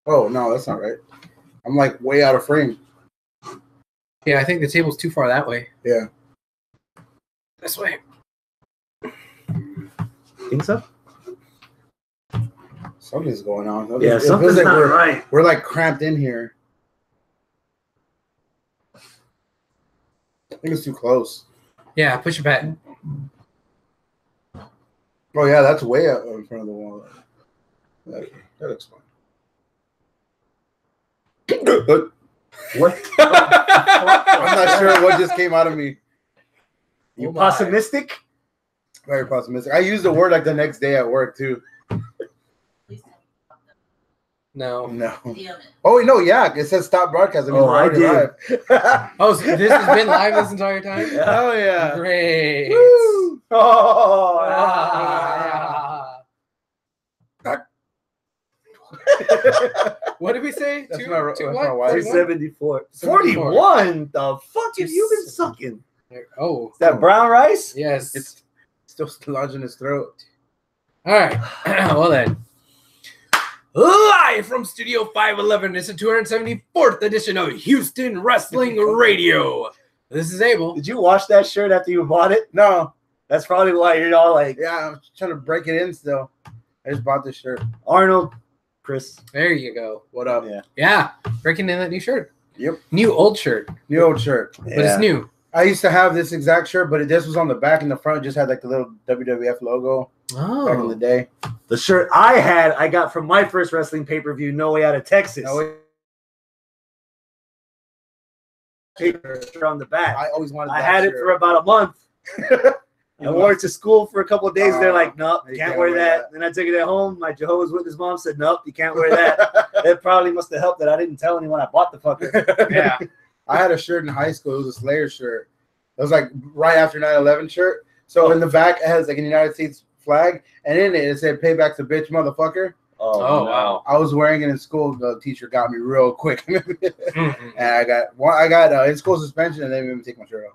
Oh, no, that's not right. I'm like way out of frame. Yeah, I think the table's too far that way. Yeah. This way. Think so? Something's going on. Yeah, something's like not right. We're like cramped in here. I think it's too close. Yeah, push it back. Oh, yeah, that's way up in front of the wall. That looks fine. What? I'm not sure what just came out of me. You pessimistic? Very pessimistic. I used the word like the next day at work too. No. Oh wait, no, yeah. It says stop broadcasting. Oh, I did. Live. Oh, so this has been live this entire time? Oh yeah. Great. Woo! Oh. What did we say? That's Two, my two wife. what? 274. 41? The fuck have you been sucking? Oh. Is that brown rice? Yes. It's still lodged in his throat. All right. Well then. Live from Studio 511, it's the 274th edition of Houston Wrestling Radio. This is Abel. Did you wash that shirt after you bought it? No. That's probably why you're all like, Yeah, I'm trying to break it in still. I just bought this shirt. Arnold, Chris. There you go. What up? Yeah. Breaking in that new shirt. Yep. New old shirt. New old shirt. But it's new. I used to have this exact shirt, but this was on the back and the front. It just had like the little WWF logo back in the day. The shirt I had, I got from my first wrestling pay-per-view, No Way Out of Texas. Shirt on the back. I always wanted. I had it for about a month. I wore it to school for a couple of days. They're like, nope, you can't wear that. Then I took it at home. My Jehovah's Witness mom said, nope, you can't wear that. It probably must have helped that I didn't tell anyone I bought the fucker. Yeah. I had a shirt in high school. It was a Slayer shirt. It was like right after 9/11 shirt. So in the back it has like an United States flag, and in it said "Payback's a bitch, motherfucker." Oh, wow. I was wearing it in school. The teacher got me real quick, and I got in school suspension, and they made me take my shirt off.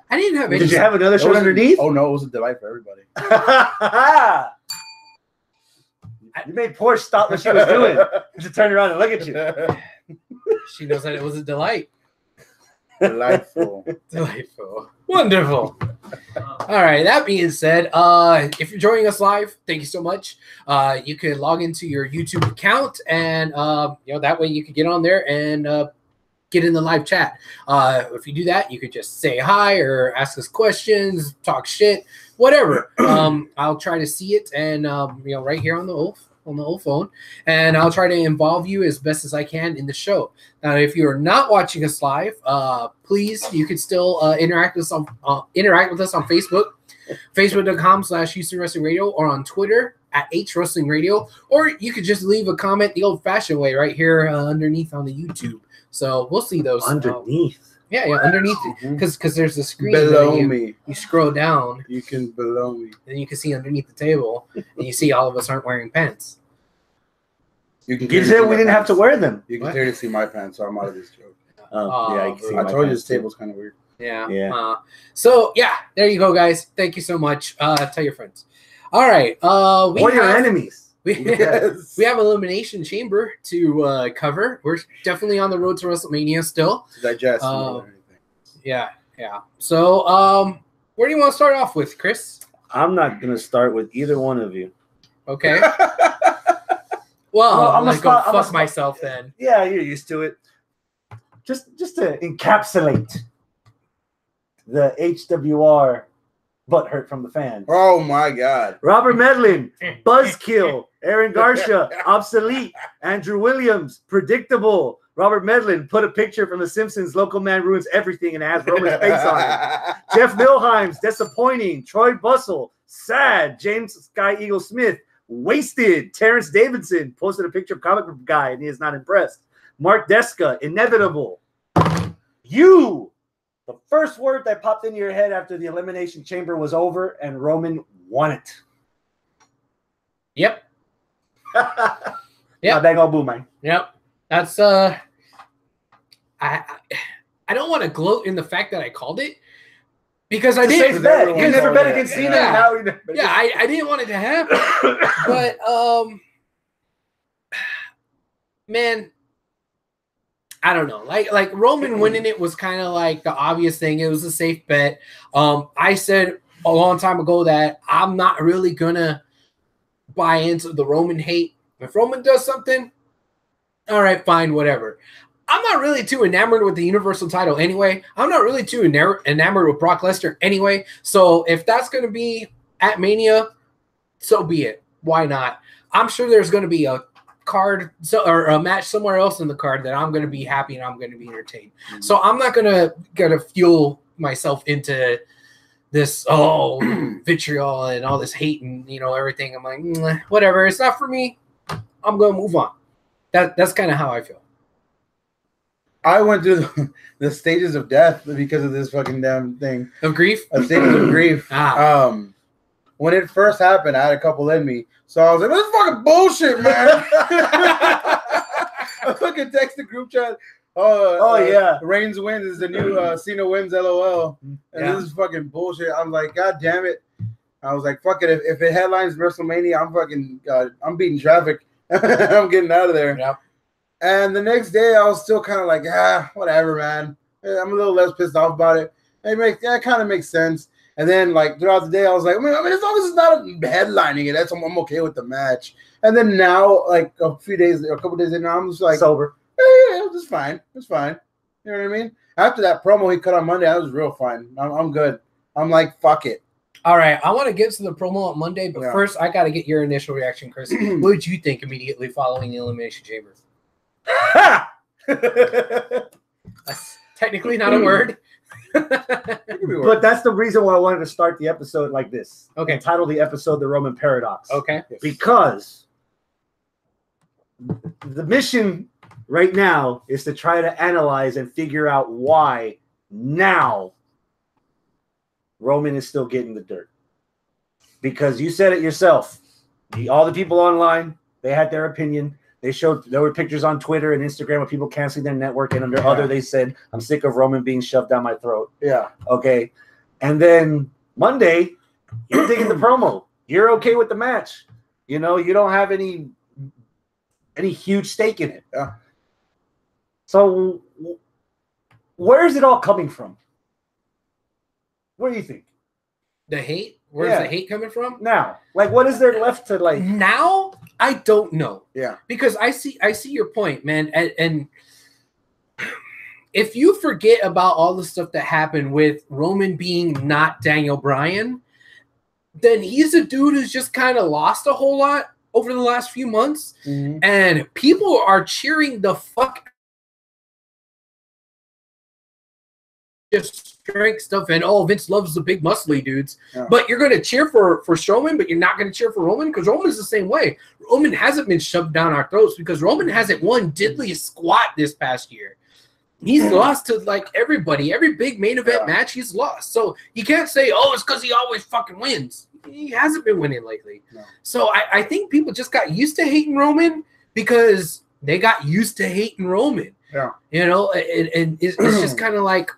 I didn't have any. Did you have another shirt underneath? Oh no, it was a delight for everybody. You made Porsche stop what she was doing to turn around and look at you. She knows that it was a delight. Delightful. Delightful. Wonderful. All right. That being said, if you're joining us live, thank you so much. You can log into your YouTube account, and that way you can get on there and get in the live chat. If you do that, you could just say hi or ask us questions, talk shit, whatever. I'll try to see it, and right here on the old phone, and I'll try to involve you as best as I can in the show. Now, if you are not watching us live, please, you can still interact with us on Facebook, facebook.com/Houston Wrestling Radio, or on Twitter @H Wrestling Radio, or you could just leave a comment the old-fashioned way right here underneath on the YouTube. So we'll see those underneath. Underneath, because there's a screen below me. You scroll down. You can below me. Then you can see underneath the table, and you see all of us aren't wearing pants. You said we didn't have to wear them. You can clearly see my pants, so I'm out of this joke. Yeah, you can see I told you this table's kind of weird. Yeah. So there you go, guys. Thank you so much. Tell your friends. All right. Or your enemies. We have Elimination Chamber to cover. We're definitely on the road to WrestleMania still. To digest. Yeah. So, where do you want to start off with, Chris? I'm not gonna start with either one of you. Okay. Well, I'm gonna go fuck myself then. Yeah, you're used to it. Just to encapsulate the HWR butthurt from the fans. Oh my God. Robert Medlin, Buzzkill, Aaron Garcia, Obsolete, Andrew Williams, Predictable. Robert Medlin put a picture from The Simpsons, Local Man Ruins Everything, and it has Roman's face on it. Jeff Milheims, Disappointing, Troy Bustle, Sad, James Sky Eagle Smith, Wasted, Terrence Davidson posted a picture of Comic Book Guy and he is not impressed. Mark Deska, Inevitable. You, the first word that popped into your head after the Elimination Chamber was over and Roman won it. Yep. Yeah, bang on boom, man. Yep. That's I don't want to gloat in the fact that I called it because I didn't. You never bet against Cena. I didn't want it to happen. But man, I don't know. Like Roman winning it was kind of like the obvious thing. It was a safe bet. I said a long time ago that I'm not really gonna buy into the Roman hate. If Roman does something, all right, fine, whatever. I'm not really too enamored with the Universal title anyway. I'm not really too enamored with Brock Lesnar anyway. So if that's going to be at Mania, so be it. Why not? I'm sure there's going to be a card or a match somewhere else in the card that I'm going to be happy and I'm going to be entertained. Mm-hmm. So I'm not going to fuel myself into this vitriol and all this hate and everything. I'm like, whatever. It's not for me. I'm going to move on. That's kind of how I feel. I went through the stages of death because of this fucking damn thing. Of grief? Of stages of grief. When it first happened, I had a couple in me. So I was like, this is fucking bullshit, man. I fucking text the group chat. Yeah. Reigns wins is the new Cena wins, LOL. And this is fucking bullshit. I'm like, God damn it. I was like, fuck it. If it headlines WrestleMania, I'm beating traffic. I'm getting out of there. Yep. And the next day, I was still kind of like, whatever, man. I'm a little less pissed off about it. That kind of makes sense. And then, like, throughout the day, I was like, I mean, as long as it's not headlining it, I'm okay with the match. And then now, like, a couple days in, I'm just like, sober. Yeah, it's fine. It's fine. You know what I mean? After that promo he cut on Monday, I was real fine. I'm good. I'm like, fuck it. All right, I want to get to the promo on Monday, but first, I got to get your initial reaction, Chris. What did you think immediately following the Elimination Chamber? That's technically not a word. But that's the reason why I wanted to start the episode like this. Okay. Title the episode The Roman Paradox. Okay. Because the mission right now is to try to analyze and figure out why now Roman is still getting the dirt. Because you said it yourself. All the people online, they had their opinion. There were pictures on Twitter and Instagram of people canceling their network, and under they said, I'm sick of Roman being shoved down my throat. Yeah. Okay. And then Monday, you're digging the promo. You're okay with the match. You don't have any huge stake in it. Yeah. So where is it all coming from? What do you think? The hate? Where's the hate coming from? Now. Like, what is there left to like? Now? I don't know. Yeah. Because I see your point, man. And if you forget about all the stuff that happened with Roman being not Daniel Bryan, then he's a dude who's just kind of lost a whole lot over the last few months. Mm-hmm. And people are cheering the fuck just strength stuff and Vince loves the big muscly dudes, but you're going to cheer for Strowman, but you're not going to cheer for Roman because Roman's the same way. Roman hasn't been shoved down our throats because Roman hasn't won diddly squat this past year. He's lost to like everybody. Every big main event match he's lost. So you can't say, it's because he always fucking wins. He hasn't been winning lately. No. So I think people just got used to hating Roman because they got used to hating Roman. Yeah. And it's just kind of like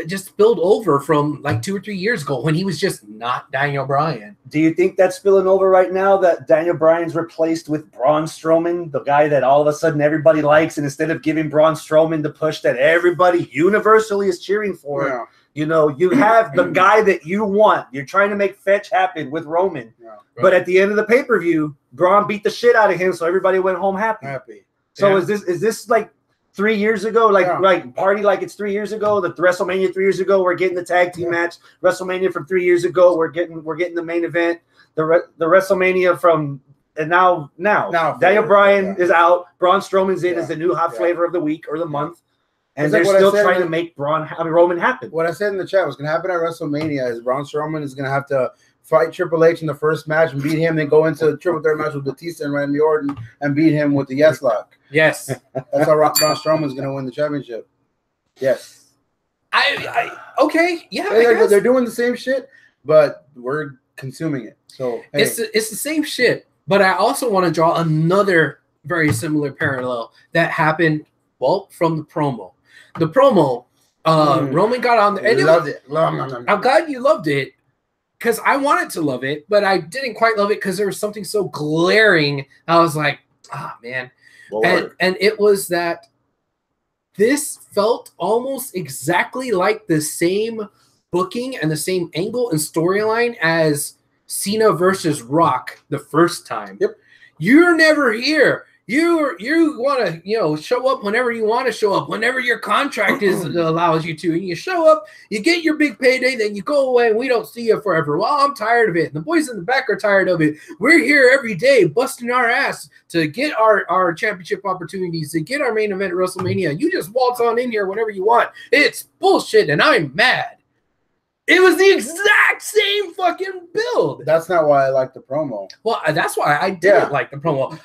just spilled over from like 2 or 3 years ago when he was just not Daniel Bryan. Do you think that's spilling over right now that Daniel Bryan's replaced with Braun Strowman, the guy that all of a sudden everybody likes, and instead of giving Braun Strowman the push that everybody universally is cheering for, you have the guy that you want. You're trying to make fetch happen with Roman. Yeah, right. But at the end of the pay-per-view, Braun beat the shit out of him, so everybody went home happy. So is this like 3 years ago, like party like it's 3 years ago, the WrestleMania 3 years ago, we're getting the tag team match. WrestleMania from 3 years ago, we're getting the main event. The WrestleMania from and now Daniel Bryan is out. Braun Strowman's in as the new hot flavor of the week or the month, and they're still trying to make Roman happen. What I said in the chat was going to happen at WrestleMania is Braun Strowman is going to have to fight Triple H in the first match and beat him, then go into the triple third match with Batista and Randy Orton and beat him with the Yes Lock. Yes. That's how Braun Strowman's going to win the championship. Yes. Okay. Yeah. They're doing the same shit, but we're consuming it. So it's the same shit. But I also want to draw another very similar parallel that happened, from the promo. The promo, Roman got on there. And loved it. I'm glad you loved it. Because I wanted to love it, but I didn't quite love it because there was something so glaring. I was like, man. And it was that this felt almost exactly like the same booking and the same angle and storyline as Cena versus Rock the first time. Yep. You're never here. You want to show up whenever you want to show up, whenever your contract allows you to, and you show up, you get your big payday, then you go away, and we don't see you forever. Well, I'm tired of it, and the boys in the back are tired of it. We're here every day, busting our ass to get our championship opportunities, to get our main event at WrestleMania. You just waltz on in here whenever you want. It's bullshit, and I'm mad. It was the exact same fucking build. That's not why I like the promo. Well, that's why I didn't like the promo.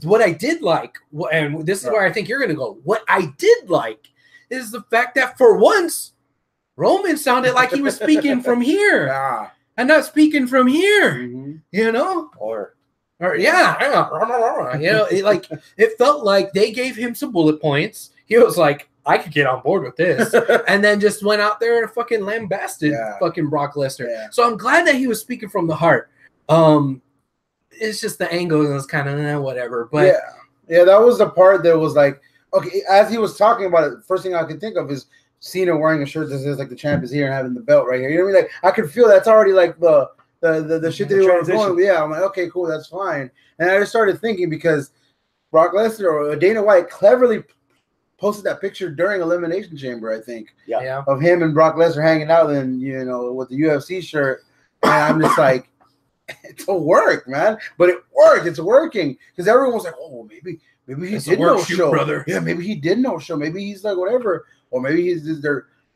What I did like, and this is where I think you're going to go, what I did like is the fact that for once, Roman sounded like he was speaking from here and not speaking from here, you know? Or it felt like they gave him some bullet points. He was like, I could get on board with this. And then just went out there and fucking lambasted fucking Brock Lesnar. Yeah. So I'm glad that he was speaking from the heart. It's just the angle and it's kind of whatever. But yeah, that was the part that was like, okay, as he was talking about it, first thing I could think of is Cena wearing a shirt that says like the champ is here and having the belt right here. You know what I mean? Like I could feel that's already like the shit that he was going. Yeah, I'm like, okay, cool, that's fine. And I just started thinking because Brock Lesnar or Dana White cleverly posted that picture during Elimination Chamber, I think. Yeah. Of him and Brock Lesnar hanging out in, with the UFC shirt. And I'm just like, it's a work, man. But it worked. It's working. Because everyone was like, oh, maybe he did no show. Brother. Yeah, maybe he did no show. Maybe he's like whatever. Or maybe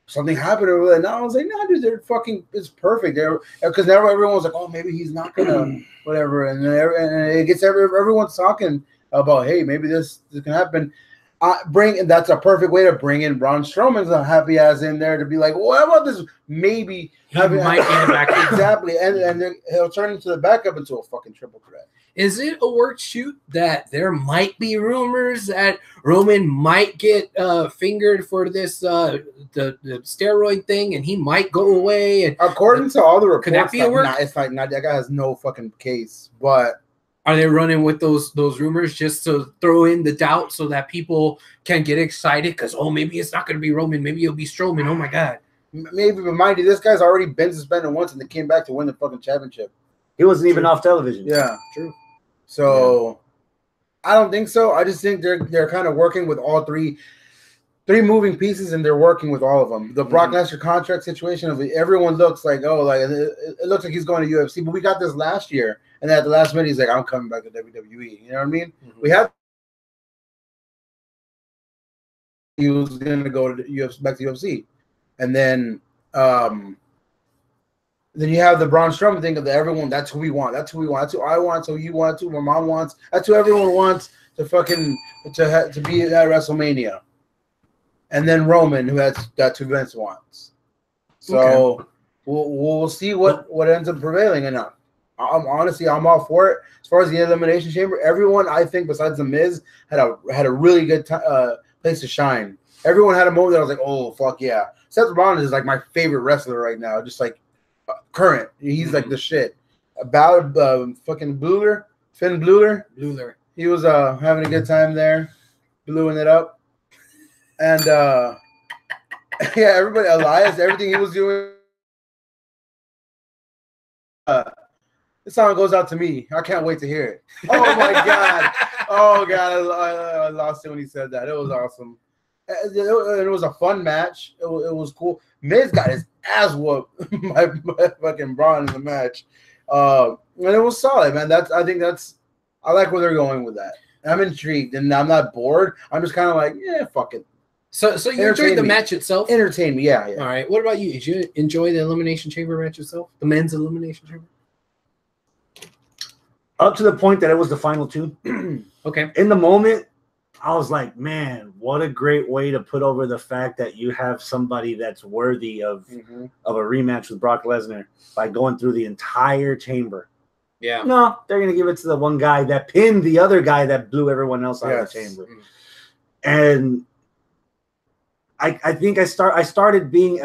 something happened over there. Now I was like, no, dude, they're fucking, it's perfect. Because now everyone was like, oh, maybe he's not gonna whatever. And it gets everyone's talking about, hey, maybe this can happen. That's a perfect way to bring in Braun Strowman's a happy ass in there to be like, well, how about this? Maybe he might be the backup. Exactly, and then he'll turn into the backup into a fucking triple threat. Is it a work shoot that there might be rumors that Roman might get fingered for this the steroid thing, and he might go away? And according to all the reports, could that be a work? It's like that guy has no fucking case, but. Are they running with those rumors just to throw in the doubt so that people can get excited? Because, maybe it's not going to be Roman. Maybe it'll be Strowman. Oh, my God. Maybe, but mind you, this guy's already been suspended once and they came back to win the fucking championship. He wasn't even off television. Yeah. True. So, I don't think so. I just think they're kind of working with all three moving pieces, and they're working with all of them. The Brock Lesnar contract situation, everyone looks like, it looks like he's going to UFC, but we got this last year. And then at the last minute, he's like, I'm coming back to WWE. You know what I mean? We have. He was going to go to UFC, back to UFC. And then you have the Braun Strowman thing of everyone. That's who we want. That's who we want. That's who I want. That's who you want. That's who my mom wants. That's who everyone wants to fucking to be at WrestleMania. And then Roman, that's who Vince wants. So we'll see what ends up prevailing or not. I'm all for it. As far as the Elimination Chamber, everyone I think besides the Miz had a really good place to shine. Everyone had a moment that I was like, oh fuck yeah. Seth Rollins is like my favorite wrestler right now, just like current. He's like the shit. About fucking Finn Balor. He was having a good time there, bluing it up, and everybody, Elias, everything he was doing. This song goes out to me. I can't wait to hear it. Oh my god! Oh god! I lost it when he said that. It was awesome. It was a fun match. It was cool. Miz got his ass whooped by fucking Braun in the match, and it was solid, man. I like where they're going with that. I'm intrigued, and I'm not bored. I'm just kind of like, yeah, fuck it. So you enjoyed the match itself? Entertain me, yeah. All right. What about you? Did you enjoy the Elimination Chamber match itself? The men's Elimination Chamber? Up to the point that it was the final two. Okay. In the moment, I was like, man, what a great way to put over the fact that you have somebody that's worthy of a rematch with Brock Lesnar by going through the entire chamber. Yeah. No, they're going to give it to the one guy that pinned the other guy that blew everyone else out of the chamber. And I think I started being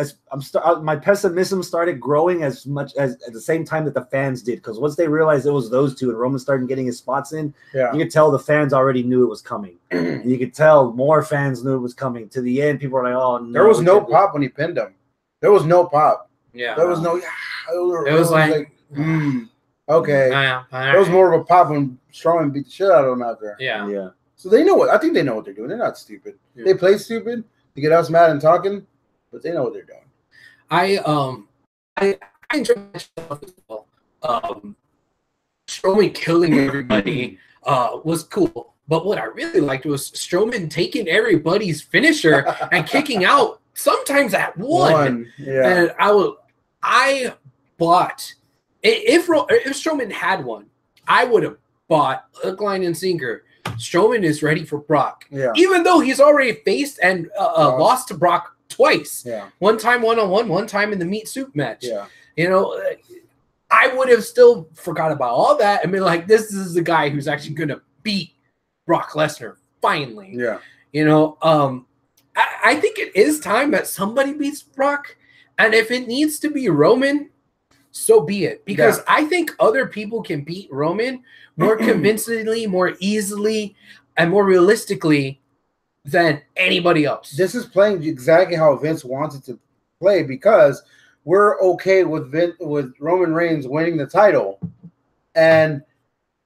my pessimism started growing as much as at the same time that the fans did, because once they realized it was those two and Roman started getting his spots in, you could tell the fans already knew it was coming. And you could tell more fans knew it was coming. To the end, people were like, "Oh no!" There was no pop when he pinned him. There was no pop. Yeah, there was no. It was like okay. There was more of a pop when Strowman beat the shit out of him out there. Yeah. So they know what I think they know what they're doing. They're not stupid. Yeah. They play stupid to get us mad and talking, but they know what they're doing. I enjoyed that show as well. Strowman killing everybody was cool, but what I really liked was Strowman taking everybody's finisher and kicking out sometimes at one. Yeah. And I bought if Strowman had one, I would have bought hook, line, and sinker. Strowman is ready for Brock. Yeah. Even though he's already faced and lost to Brock twice. Yeah. One time one-on-one, one time in the meat soup match. Yeah. You know, I would have still forgot about all that and been like, this is the guy who's actually going to beat Brock Lesnar finally. Yeah. You know, I think it is time that somebody beats Brock. And if it needs to be Roman, so be it. Because I think other people can beat Roman more convincingly, more easily, and more realistically than anybody else. This is playing exactly how Vince wants it to play, because we're okay with Roman Reigns winning the title, and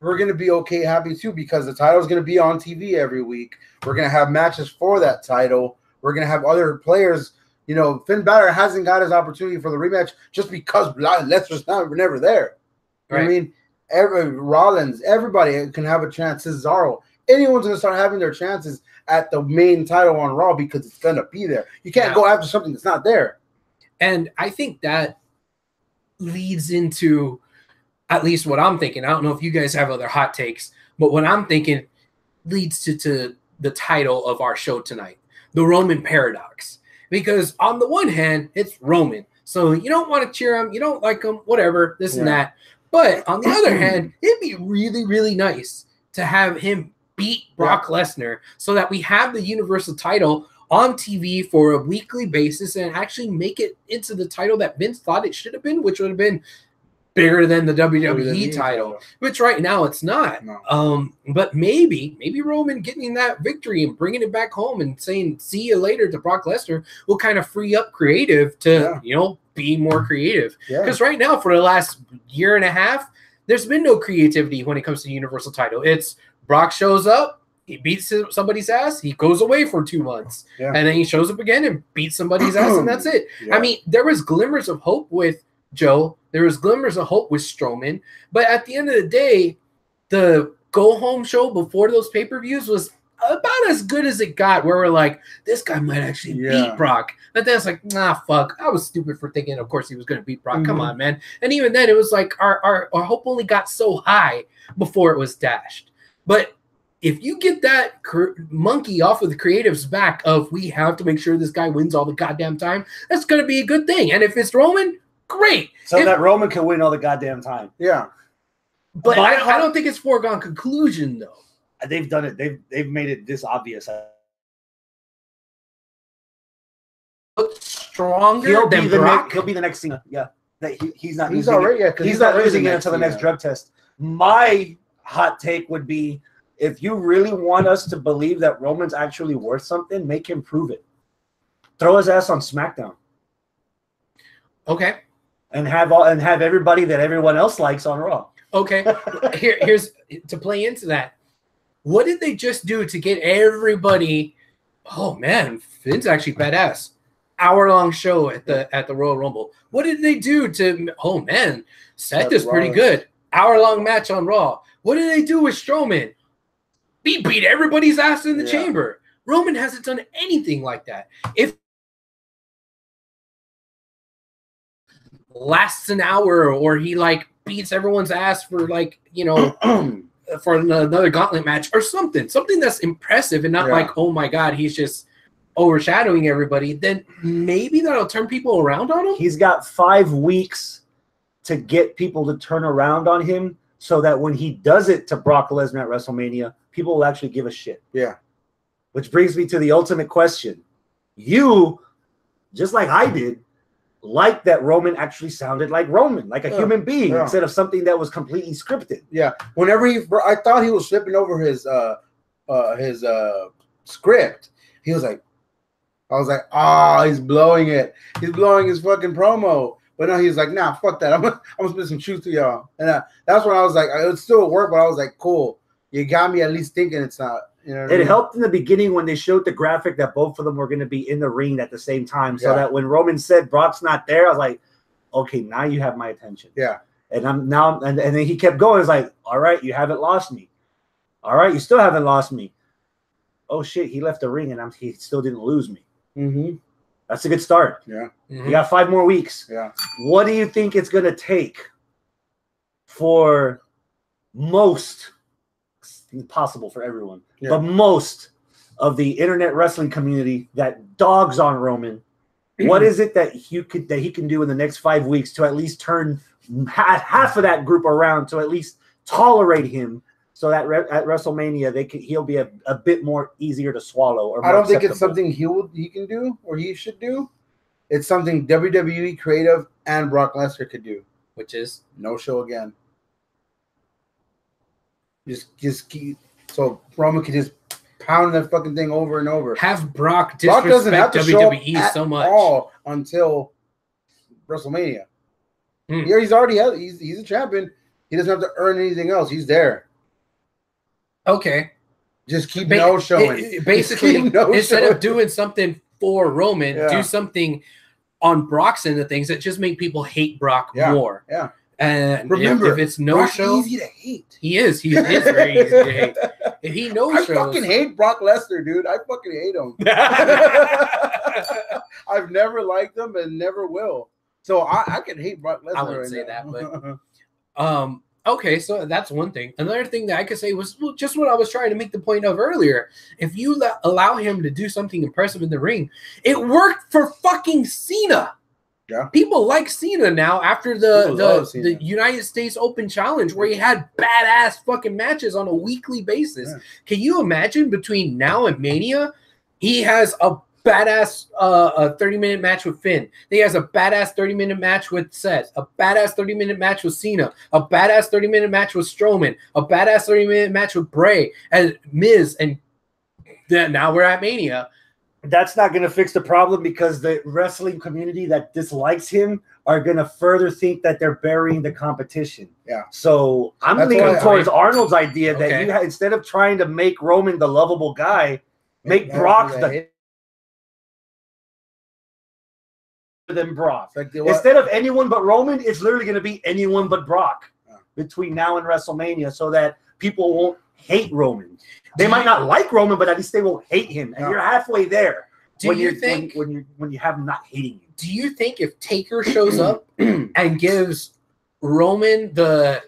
we're going to be happy too, because the title is going to be on TV every week. We're going to have matches for that title. We're going to have other players. You know, Finn Balor hasn't got his opportunity for the rematch just because Lesnar's never there. Right. I mean, Rollins, everybody can have a chance. Cesaro, anyone's going to start having their chances at the main title on Raw because it's going to be there. You can't go after something that's not there. And I think that leads into at least what I'm thinking. I don't know if you guys have other hot takes, but what I'm thinking leads to the title of our show tonight, the Roman Paradox. Because on the one hand, it's Roman. So you don't want to cheer him. You don't like him, whatever, this and that. But on the other hand, it'd be really, really nice to have him beat Brock Lesnar so that we have the Universal title on TV for a weekly basis and actually make it into the title that Vince thought it should have been, which would have been bigger than the WWE title, which right now it's not. No. But maybe Roman getting that victory and bringing it back home and saying see you later to Brock Lesnar will kind of free up creative to be more creative. Because right now for the last year and a half, there's been no creativity when it comes to the Universal title. It's Brock shows up, he beats somebody's ass, he goes away for 2 months, and then he shows up again and beats somebody's ass, and that's it. I mean, there was glimmers of hope with Joe. There was glimmers of hope with Strowman, but at the end of the day, the go-home show before those pay-per-views was about as good as it got, where we're like, this guy might actually beat Brock. But then it's like, nah, fuck. I was stupid for thinking, of course, he was going to beat Brock. Come on, man. And even then, it was like our hope only got so high before it was dashed. But if you get that monkey off of the creative's back of we have to make sure this guy wins all the goddamn time, that's going to be a good thing. And if it's Roman, great. So that Roman can win all the goddamn time. Yeah. But I don't think it's foregone conclusion, though. They've done it. They've made it this obvious. Stronger than Brock. He'll be the next Cena. Yeah. He's not. He's already. He's not losing it until the next drug test. My hot take would be, if you really want us to believe that Roman's actually worth something, make him prove it. Throw his ass on SmackDown. Okay. And have everybody that everyone else likes on Raw. Okay. Here's to play into that. What did they just do to get everybody? Oh man, Finn's actually badass. Hour-long show at the Royal Rumble. What did they do to? Oh man, Seth is pretty good. Hour-long match on Raw. What did they do with Strowman? He beat everybody's ass in the chamber. Roman hasn't done anything like that. If lasts an hour, or he like beats everyone's ass for like for another gauntlet match or something that's impressive and not like, oh my god, he's just overshadowing everybody, then maybe that'll turn people around on him. He's got 5 weeks to get people to turn around on him, so that when he does it to Brock Lesnar at WrestleMania, people will actually give a shit. Yeah. Which brings me to the ultimate question. you, just like I did, like that Roman actually sounded like Roman, like a human being, instead of something that was completely scripted. Yeah. Whenever I thought he was flipping over his script. He was like, I was like, he's blowing it. He's blowing his fucking promo. But no, he's like, nah, fuck that. I'm gonna spit some truth to y'all. And that's when I was like, it would still work, but I was like, cool. You got me at least thinking it's not. You know what I mean? Helped in the beginning when they showed the graphic that both of them were going to be in the ring at the same time. So that when Roman said Brock's not there, I was like, okay, now you have my attention. Yeah. And and then he kept going. It's like, all right, you haven't lost me. All right, you still haven't lost me. Oh shit, he left the ring and he still didn't lose me. Mm-hmm. That's a good start. Yeah. Mm-hmm. You got 5 more weeks. Yeah. What do you think it's going to take for most, impossible for everyone, but most of the internet wrestling community that dogs on Roman? What is it that he can do in the next 5 weeks to at least turn half of that group around, to at least tolerate him, so that at WrestleMania he'll be a bit more easier to swallow? Or I don't think it's something he can do or he should do. It's something WWE creative and Brock Lesnar could do, which is no show again. Just keep, so Roman can just pound that fucking thing over and over. Have Brock disrespect WWE so much all until WrestleMania. Yeah, he's already he's a champion. He doesn't have to earn anything else. He's there. Okay. Just keep no showing. Basically, instead of doing something for Roman, do something on Brock's end of things that just make people hate Brock more. Yeah. And remember, if it's no show, easy to hate. He is very easy to hate. If he I fucking hate Brock Lesnar, dude. I fucking hate him. I've never liked him and never will. So I can hate Brock Lesnar. I wouldn't say that, but okay, so that's one thing. Another thing that I could say was just what I was trying to make the point of earlier. If you allow him to do something impressive in the ring, it worked for fucking Cena. Yeah. People like Cena now after the United States Open Challenge, where he had badass fucking matches on a weekly basis. Yeah. Can you imagine between now and Mania, he has a badass 30-minute match with Finn. He has a badass 30-minute match with Seth, a badass 30-minute match with Cena, a badass 30-minute match with Strowman, a badass 30-minute match with Bray and Miz, and then now we're at Mania. That's not going to fix the problem, because the wrestling community that dislikes him are going to further think that they're burying the competition. Yeah. So I'm leaning towards Arnold's idea that you instead of trying to make Roman the lovable guy, make Brock than Brock. Like instead of anyone but Roman, it's literally going to be anyone but Brock between now and WrestleMania, so that people won't hate Roman. They might not like Roman, but at least they won't hate him. And you're halfway there. When you have him not hating you. Do you think if Taker shows up and gives Roman the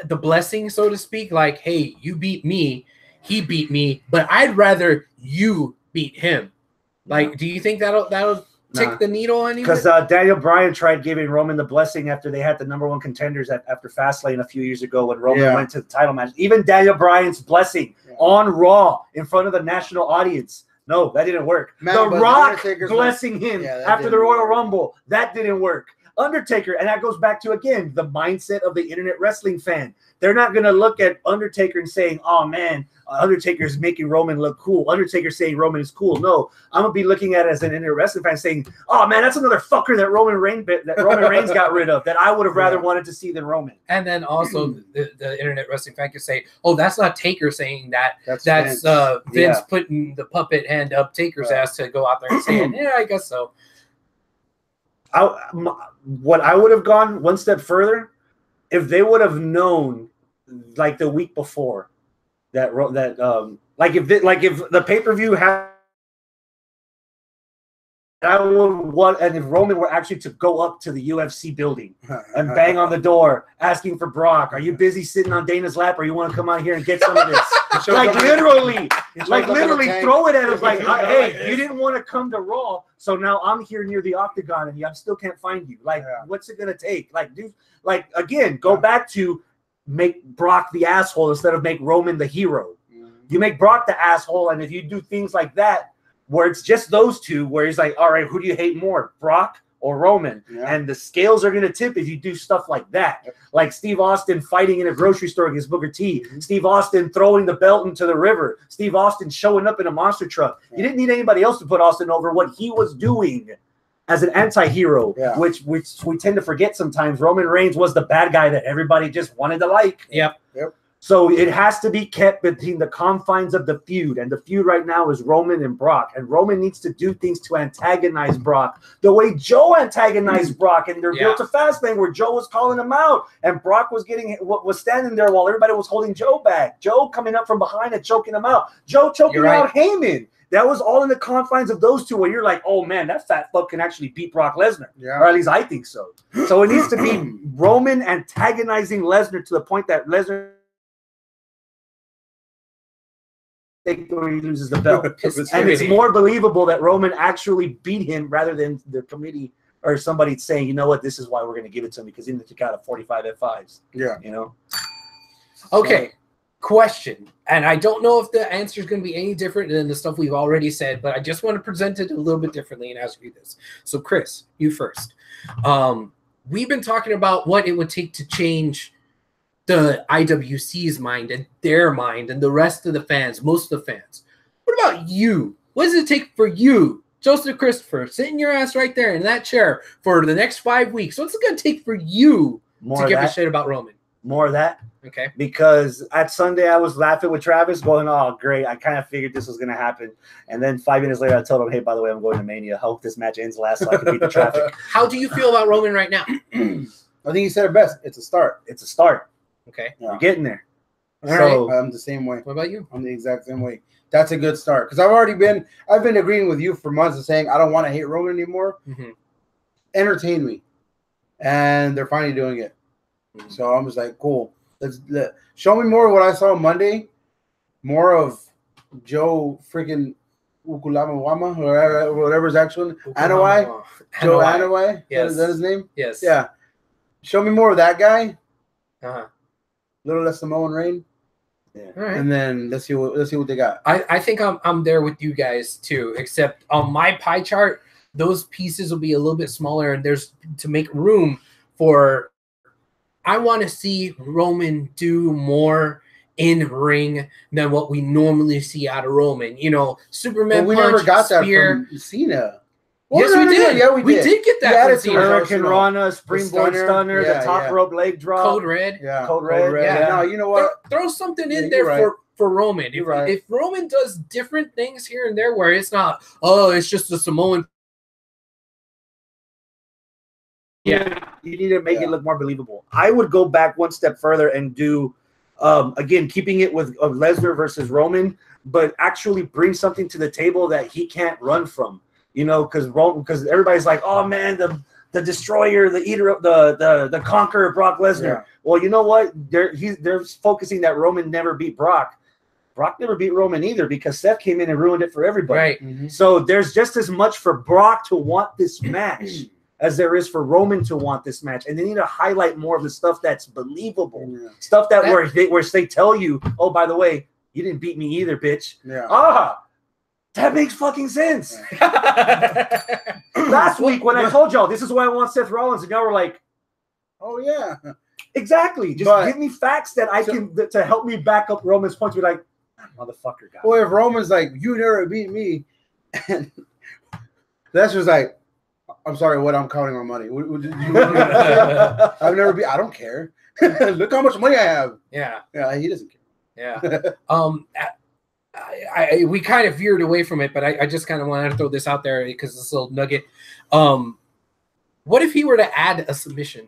blessing, so to speak, like, hey, you beat me, he beat me, but I'd rather you beat him. Like, do you think that'll tick the needle on you? Because Daniel Bryan tried giving Roman the blessing after they had the #1 contenders after Fastlane a few years ago when Roman went to the title match. Even Daniel Bryan's blessing on Raw in front of the national audience. No, that didn't work. The Rock blessing him after the Royal Rumble. That didn't work. Undertaker, and that goes back to, again, the mindset of the internet wrestling fan. They're not going to look at Undertaker and saying, oh, man, Undertaker's making Roman look cool. Undertaker saying Roman is cool. No, I'm going to be looking at it as an internet wrestling fan saying, oh, man, that's another fucker that Roman Reigns got rid of that I would have rather wanted to see than Roman. And then also the internet wrestling fan could say, oh, that's not Taker saying that. That's Vince putting the puppet hand up Taker's ass to go out there and say it. Yeah, I guess so. What I would have gone one step further, if they would have known, like the week before, that if the pay-per-view had, and if Roman were actually to go up to the UFC building and bang on the door asking for Brock, are you busy sitting on Dana's lap, or you want to come out here and get some of this? literally throw it at us like, hey, you didn't want to come to Raw, so now I'm here near the Octagon and I still can't find you. Like, what's it gonna take? Like, dude, like, again, go back to make Brock the asshole instead of make Roman the hero. You make Brock the asshole, and if you do things like that, where it's just those two, where he's like, all right, who do you hate more, Brock or Roman? Yeah. And the scales are going to tip if you do stuff like that. Like Steve Austin fighting in a grocery store against Booker T. Steve Austin throwing the belt into the river. Steve Austin showing up in a monster truck. You didn't need anybody else to put Austin over. What he was doing as an anti-hero, which we tend to forget sometimes. Roman Reigns was the bad guy that everybody just wanted to like. Yep. So it has to be kept between the confines of the feud. And the feud right now is Roman and Brock. And Roman needs to do things to antagonize Brock the way Joe antagonized Brock. And they're built a fast thing where Joe was calling him out. And Brock was standing there while everybody was holding Joe back. Joe coming up from behind and choking him out. Joe choking out Heyman. That was all in the confines of those two where you're like, oh, man, that fat fuck can actually beat Brock Lesnar. Yeah. Or at least I think so. So it needs to be Roman antagonizing Lesnar to the point that Lesnar where he loses the belt. And it's more believable that Roman actually beat him rather than the committee or somebody saying, you know what, this is why we're going to give it to him because he took out a 45 F5s. Yeah. You know? Okay. Question. And I don't know if the answer is going to be any different than the stuff we've already said, but I just want to present it a little bit differently and ask you this. So, Chris, you first. We've been talking about what it would take to change the IWC's mind and their mind and the rest of the fans, most of the fans. What about you? What does it take for you, Joseph Christopher, sitting your ass right there in that chair for the next 5 weeks? What's it going to take for you to give a shit about Roman? More of that. Okay. Because at Sunday I was laughing with Travis going, oh, great. I kind of figured this was going to happen. And then 5 minutes later I told him, hey, by the way, I'm going to Mania. I hope this match ends last so I can beat the traffic. How do you feel about Roman right now? I think you said it best. It's a start. It's a start. Okay. We're getting there. All right. I'm the same way. What about you? I'm the exact same way. That's a good start. Because I've been agreeing with you for months and saying I don't want to hate Roman anymore. Entertain me. And they're finally doing it. So I'm just like, cool. Let's show me more of what I saw Monday. More of Joe freaking Ukulamawama, or whatever's actual Anoa'i. Joe Anoa'i. Yes. Is that his name? Yes. Yeah. Show me more of that guy. Little less Samoan Rain. Yeah. All right. And then let's see what they got. I think I'm there with you guys too, except on my pie chart, those pieces will be a little bit smaller, and there's to make room for. I want to see Roman do more in ring than what we normally see out of Roman. You know, Superman. We punch, never got spear. that from Cena. Yes, we did. Yeah, we did get that from Cena. Hurricane Rana, Springboard Stunner, the top rope leg drop. Code Red. Yeah. Code Red. Yeah. No, you know what? Throw something in there for Roman. If Roman does different things here and there where it's not, oh, it's just a Samoan. Yeah, you need to make it look more believable. I would go back one step further and do, again, keeping it with Lesnar versus Roman, but actually bring something to the table that he can't run from. You know, because everybody's like, oh man, the destroyer, the eater of the conqueror, Brock Lesnar. Yeah. Well, you know what? They're focusing that Roman never beat Brock. Brock never beat Roman either because Seth came in and ruined it for everybody. Right. So there's just as much for Brock to want this match as there is for Roman to want this match. And they need to highlight more of the stuff that's believable. Yeah. Stuff that where they tell you, oh, by the way, you didn't beat me either, bitch. Yeah. That makes fucking sense. Last week when I told y'all this is why I want Seth Rollins, and y'all were like, oh yeah. Exactly. Just give me facts that I can to help me back up Roman's points. Be like, motherfucker, guy. Well, if Roman's like, you never beat me, and that's just like, I'm sorry, what? I'm counting my money. I've never beat. I don't care. Look how much money I have. Yeah. Yeah, he doesn't care. Yeah. We kind of veered away from it, but I just kind of wanted to throw this out there because this little nugget. What if he were to add a submission?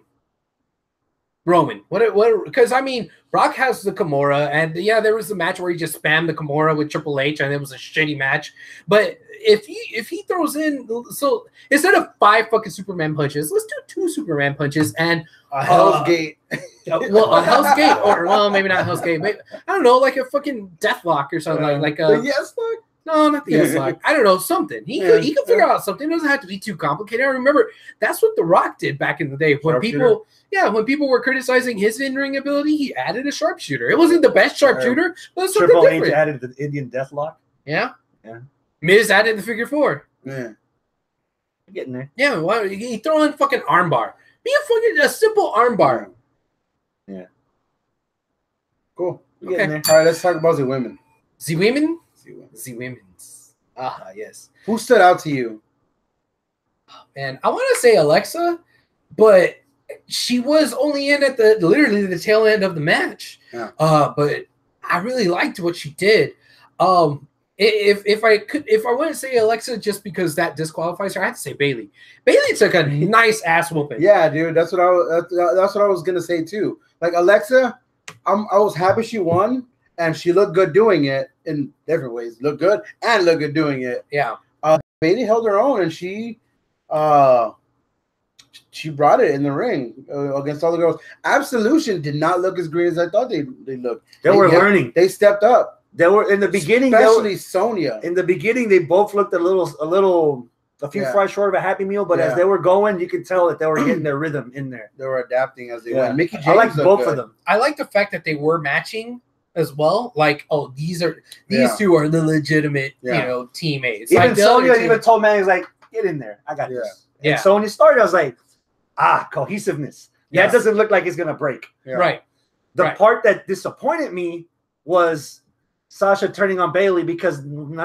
Roman, what? Because I mean, Brock has the Kimura, and yeah, there was a match where he just spammed the Kimura with Triple H, and it was a shitty match. But if he throws in, so instead of 5 fucking Superman punches, let's do 2 Superman punches and a Hell's Gate. Well, a Hell's Gate, or well, maybe not Hell's Gate. Maybe, I don't know, like a fucking Deathlock or something like a Yes Lock. No, not the yes lock. I don't know, something. He could figure out something. It doesn't have to be too complicated. I remember that's what The Rock did back in the day. When people were criticizing his in-ring ability, he added a sharpshooter. It wasn't the best sharpshooter, but it's something Triple different. H added the Indian Deathlock. Yeah. Miz added the figure 4. Yeah. Getting there. Yeah, why you throw in fucking armbar? Be a simple armbar. Yeah. Cool. We're getting there. All right, let's talk about the women. The women? The women. The women's. Yes. Who stood out to you? Man, I want to say Alexa, but she was only in at literally the tail end of the match. Yeah. But I really liked what she did. If I wouldn't say Alexa just because that disqualifies her, I have to say Bailey. Bailey took a nice ass whooping. Yeah, dude, that's what I was gonna say too. Like Alexa, I was happy she won, and she looked good doing it in different ways. Looked good and looked good doing it. Yeah. Bailey held her own, and she brought it in the ring against all the girls. Absolution did not look as green as I thought they looked. They were learning. They stepped up. They were in the beginning, especially Sonya. In the beginning, they both looked a few fries short of a Happy Meal. But as they were going, you could tell that they were getting their rhythm in there. They were adapting as they went. Mickey James, I like both of them. I like the fact that they were matching as well. Like, oh, these two are the legitimate, teammates. Even like Sonya even told Manny, he's like, get in there, I got this. And so when he started, I was like, cohesiveness. Yeah, it doesn't look like it's gonna break. Yeah. Right. The part that disappointed me was Sasha turning on Bailey because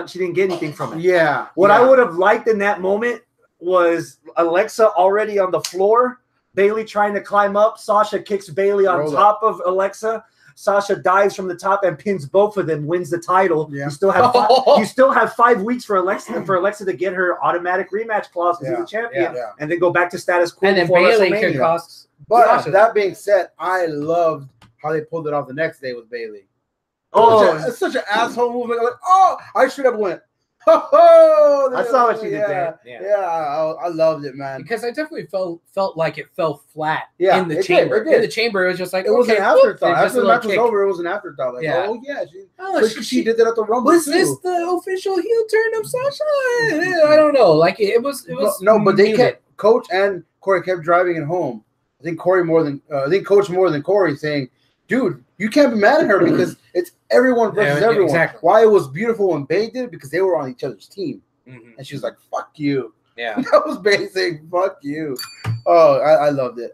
she didn't get anything from it. Yeah. What I would have liked in that moment was Alexa already on the floor, Bailey trying to climb up. Sasha kicks Bailey on top of Alexa. Sasha dives from the top and pins both of them, wins the title. Yeah. You still have 5 weeks for Alexa to get her automatic rematch clause to be the champion, and then go back to status quo. And then Bailey could cost. But that being said, I loved how they pulled it off the next day with Bailey. It's such an asshole movement. Like, I should have went. I saw what you did there. I loved it, man. Because I definitely felt like it fell flat in the chamber. In the chamber, it was just like, it was an afterthought. After the match was over, it was an afterthought. Like, she did that at the Rumble. Was this the official heel turn of Sasha? I don't know. Like it was. No, but they kept Coach and Corey kept driving it home. I think Coach more than Corey saying, dude, you can't be mad at her because it's everyone versus everyone. Exactly. Why it was beautiful when Bae did it because they were on each other's team. Mm-hmm. And she was like, fuck you. Yeah. That was Bae saying, fuck you. Oh, I loved it.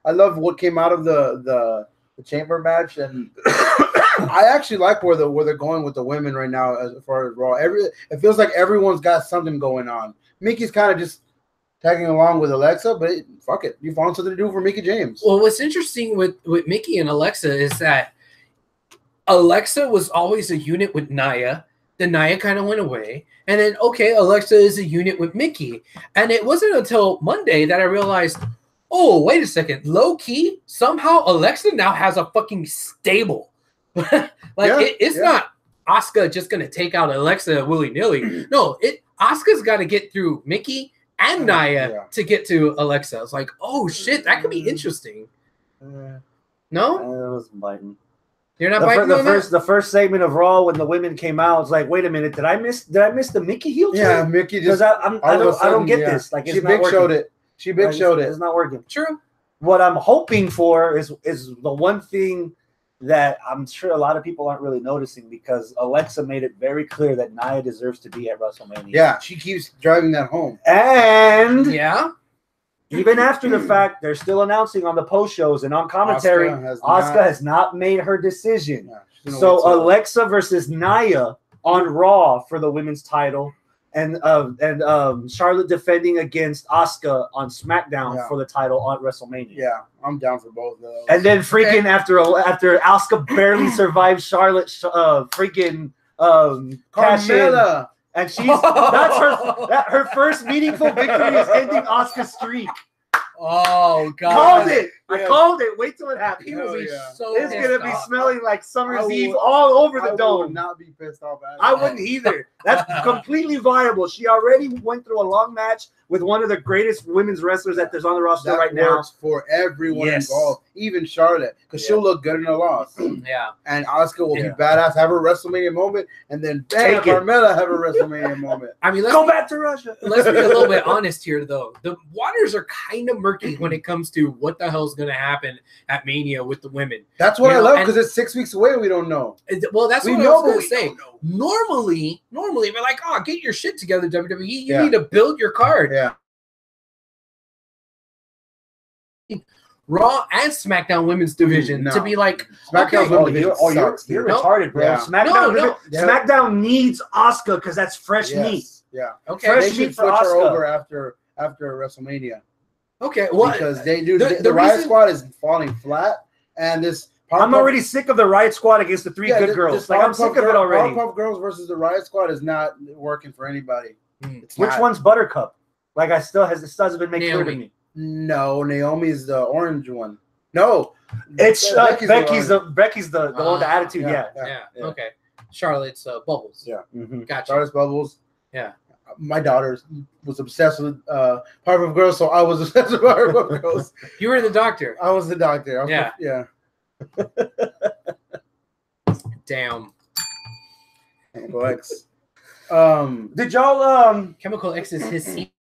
I love what came out of the chamber match. And I actually like where they're going with the women right now as far as Raw. It feels like everyone's got something going on. Mickey's kind of just tagging along with Alexa, but fuck it. You found something to do for Mickey James. Well, what's interesting with Mickey and Alexa is that Alexa was always a unit with Nia. Then Nia kind of went away. And then, Alexa is a unit with Mickey. And it wasn't until Monday that I realized, oh, wait a second. Low key, somehow Alexa now has a fucking stable. It's not Asuka just going to take out Alexa willy-nilly. No, Asuka's got to get through Mickey and Nia to get to Alexa. It's like, oh shit, that could be interesting. No? I wasn't biting. You're not biting on that? The first segment of Raw when the women came out, it's like, wait a minute, did I miss the Mickey heel turn? Yeah, Mickey just I don't get this. Like she big showed it. She big showed it. It's not working. True. What I'm hoping for is the one thing that I'm sure a lot of people aren't really noticing because Alexa made it very clear that Nia deserves to be at WrestleMania. Yeah, she keeps driving that home. And even after the fact, they're still announcing on the post shows and on commentary, Asuka has not made her decision. Yeah, so Alexa versus Nia on Raw for the women's title, and Charlotte defending against Asuka on SmackDown for the title on WrestleMania. Yeah, I'm down for both of those. And then freaking after Asuka barely survived Charlotte, Carmella. And that's her first meaningful victory is ending Asuka's streak. Oh God! Called it. I called it. Wait till it happens. It's gonna be smelling like summer's eve all over the dome. I would not be pissed off at it. I wouldn't either. That's completely viable. She already went through a long match with one of the greatest women's wrestlers that there's on the roster right now. For everyone involved, even Charlotte, because she'll look good in a loss. Yeah. And Asuka will be badass, have her WrestleMania moment, and then bam, Carmella have a WrestleMania moment. I mean, go back to Russia. Let's be a little bit honest here, though. The waters are kind of murky when it comes to what the hell is going to happen at Mania with the women. That's what I love, because it's 6 weeks away. We don't know. Well, that's what I was going to say. Normally, we're like, oh, get your shit together, WWE. You need to build your card. Yeah. Raw and SmackDown women's division to be like, SmackDown you're retarded, bro. Yeah. SmackDown needs Asuka because that's fresh meat. Yeah. Okay. Fresh meat for Asuka over after WrestleMania. Okay. Well, because they do the Riot Squad is falling flat, and this. I'm already sick of the Riot Squad against the three good girls. Like, I'm sick of it already. Powerpuff Girls versus the Riot Squad is not working for anybody. Which one's Buttercup? Like, this still hasn't been made clear to me. No, Naomi is the orange one. No, it's Becky's the one with the attitude. Yeah. Okay. Charlotte's Bubbles. Yeah. Gotcha. Charlotte's Bubbles. Yeah. My daughter was obsessed with Powerpuff Girls, so I was obsessed with Powerpuff Girls. You were the doctor. I was the doctor. Yeah. Damn. Chemical X. Did y'all Chemical X is his seat.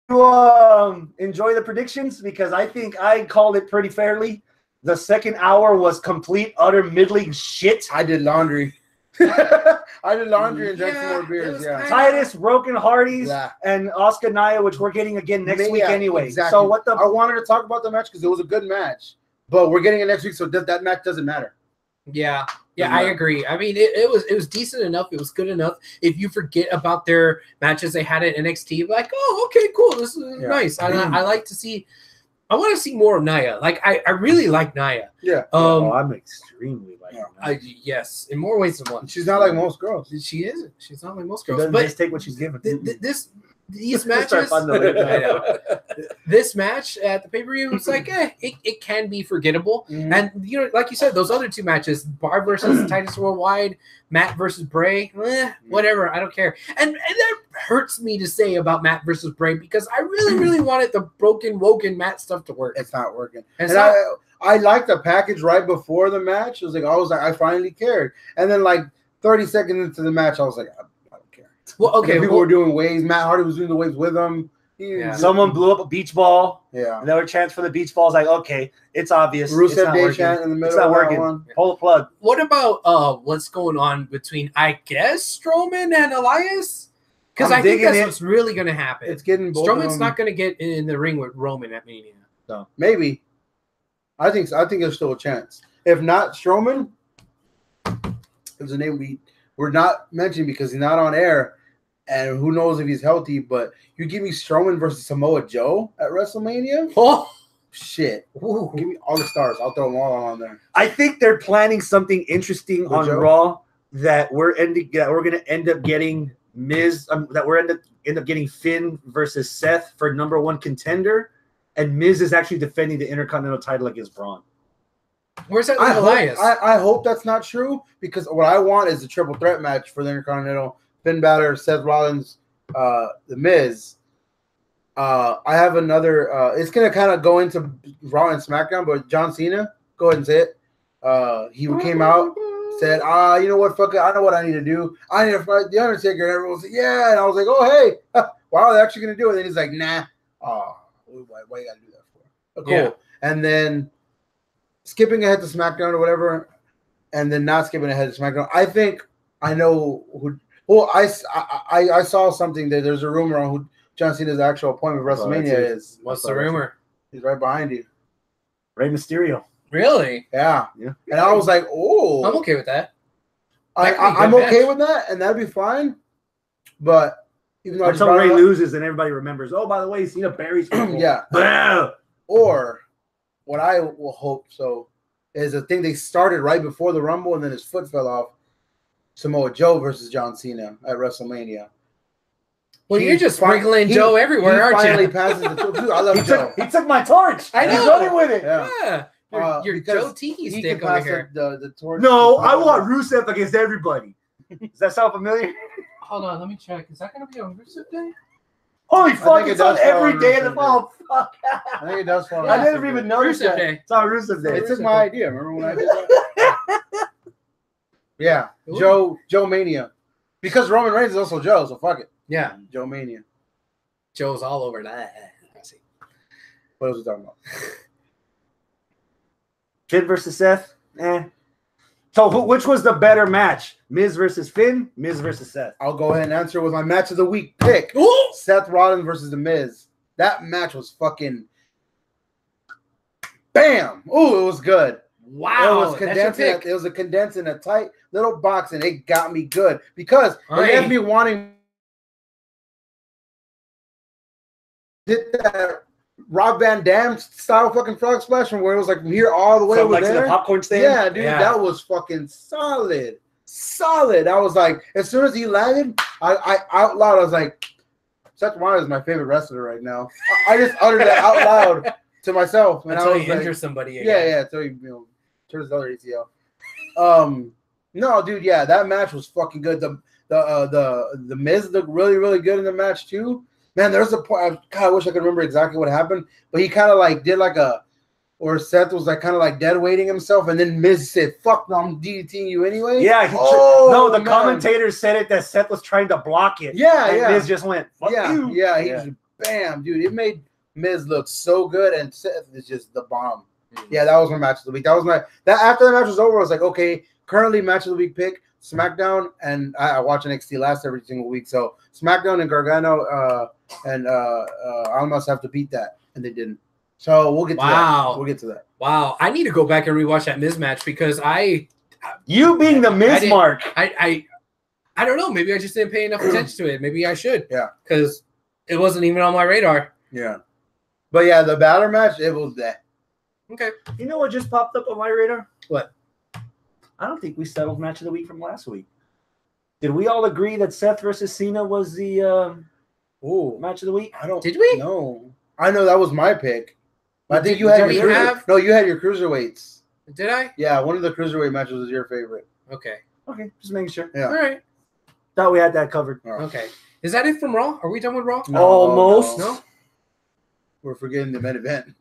Enjoy the predictions? Because I think I called it pretty fairly. The second hour was complete, utter middling shit. I did laundry. I did laundry and drank some more beers. Yeah. Titus, Broken Hardys, and Asuka Nia, which we're getting again next week anyway. Exactly. So what the? I wanted to talk about the match because it was a good match, but we're getting it next week, so that match doesn't matter. Yeah, I agree. I mean, it was decent enough. It was good enough. If you forget about their matches they had at NXT, like, oh, okay, cool, this is nice. I like to see. I want to see more of Nia. Like, I really like Nia. Yeah. I'm extremely like Nia. Yes, in more ways than one. She's not like most girls. She isn't. She's not like most girls. But just take what she's given. These matches, this match at the pay-per-view, it's like, it can be forgettable. And, like you said, those other two matches, Bar versus Titus Worldwide, Matt versus Bray, whatever, I don't care. And that hurts me to say about Matt versus Bray because I really, really wanted the broken, woken Matt stuff to work. It's not working. I liked the package right before the match. It was like, I finally cared. And then, like, 30 seconds into the match, I was like, well, okay. People were doing waves. Matt Hardy was doing the waves with them. Someone blew up a beach ball. Yeah. And there were chants for the beach balls. Like, okay, it's obvious. Rusev Day chant in the middle. It's not working. Pull the plug. What about what's going on between, I guess, Strowman and Elias? Because I think that's what's really going to happen. It's getting both Strowman's not going to get in the ring with Roman at Mania. No, maybe. I think there's still a chance. If not Strowman, there's a name we're not mentioning because he's not on air, and who knows if he's healthy. But you give me Strowman versus Samoa Joe at WrestleMania? Oh shit! Ooh. Give me all the stars. I'll throw them all on there. I think they're planning something interesting on Raw that we're going to end up getting Miz. That we're end up getting Finn versus Seth for #1 contender, and Miz is actually defending the Intercontinental title against Braun. Where's that Elias? I hope that's not true because what I want is a triple threat match for the Intercontinental: Finn Balor, Seth Rollins, The Miz. I have another. It's gonna kind of go into Raw and SmackDown, but John Cena, go ahead and say it. He came out, said, you know what, fuck it, I know what I need to do. I need to fight The Undertaker. And everyone was like, yeah, and I was like, oh hey, wow, they're actually gonna do it. And then he's like, nah, why you gotta do that for? Cool. Yeah. And then skipping ahead to SmackDown or whatever, and then not skipping ahead to SmackDown. I think I know who. Well, I saw something that there's a rumor on who John Cena's actual appointment with WrestleMania is. What's the rumor? He's right behind you. Rey Mysterio. Really? Yeah. And I was like, oh. I'm okay with that. I'm okay with that, and that'd be fine. But even though until Rey loses and everybody remembers, oh, by the way, Cena buries people. Yeah. Or what I will hope is a thing they started right before the Rumble and then his foot fell off. Samoa Joe versus John Cena at WrestleMania. Well, you're just sprinkling Joe everywhere, aren't you? He finally passes the torch. I love Joe. He took my torch. I know. He's running with it. Yeah. Your Joe Tiki stick over here. The torch. No, I want Rusev against everybody. Does that sound familiar? Hold on, let me check. Is that going to be on Rusev Day? Holy I fuck, think it it's on does fall every on day of the Rusev fall. Fuck. I think it does fall. I on never Rusev even Day. noticed Rusev that. Day. It's on Rusev Day. They took my idea. Remember when I did that? Yeah, Joe Mania. Because Roman Reigns is also Joe, so fuck it. Yeah, Joe Mania. Joe's all over that. I see. What else are we talking about? Finn versus Seth? So which was the better match? Miz versus Finn? Miz versus Seth? I'll go ahead and answer with my match of the week pick. Ooh! Seth Rollins versus The Miz. That match was fucking bam. Ooh, it was good. Wow, It was condensed. It was a condensed in a tight little box, and it got me good because it left me wanting. Did that Rob Van Dam style fucking frog splash from where it was like from here all the way From over like to there? the popcorn stand? Yeah, dude, Yeah. that was fucking solid. Solid. I was like, as soon as he landed, I out loud, I was like, Seth Rollins is my favorite wrestler right now. I just uttered that out loud to myself. And Until I was you like, injure somebody again. yeah, until you turns his other ACL. No, dude, yeah, that match was fucking good. The Miz looked really, really good in the match too. Man, there's a point. I wish I could remember exactly what happened, but he kind of like did like or Seth was like kind of like dead weighting himself, and then Miz said, "Fuck, no, I'm DDTing you anyway." Yeah. The commentator said it that Seth was trying to block it. Yeah, and yeah. Miz just went, fuck you. Yeah, he just bam, dude. It made Miz look so good, and Seth is just the bomb. Yeah, that was my match of the week. That was after the match was over, I was like, okay, currently match of the week pick SmackDown, and I watch NXT last every single week. So SmackDown and Gargano and Almas have to beat that, and they didn't. So we'll get to that. We'll get to that. Wow, I need to go back and rewatch that Miz match because you being the Miz mark. I don't know. Maybe I just didn't pay enough attention to it. Maybe I should. Yeah, because it wasn't even on my radar. Yeah, but yeah, the Balor match, it was that. Okay. You know what just popped up on my radar? What? I don't think we settled match of the week from last week. Did we all agree that Seth versus Cena was the match of the week? Did we? No. I know that was my pick. I think you Did had we your have? No, you had your cruiserweights. Did I? Yeah, one of the cruiserweight matches was your favorite. Okay. Okay, just making sure. Yeah. All right. Thought we had that covered. Oh. Okay. Is that it from Raw? Are we done with Raw? No, Almost. No. We're forgetting the main event.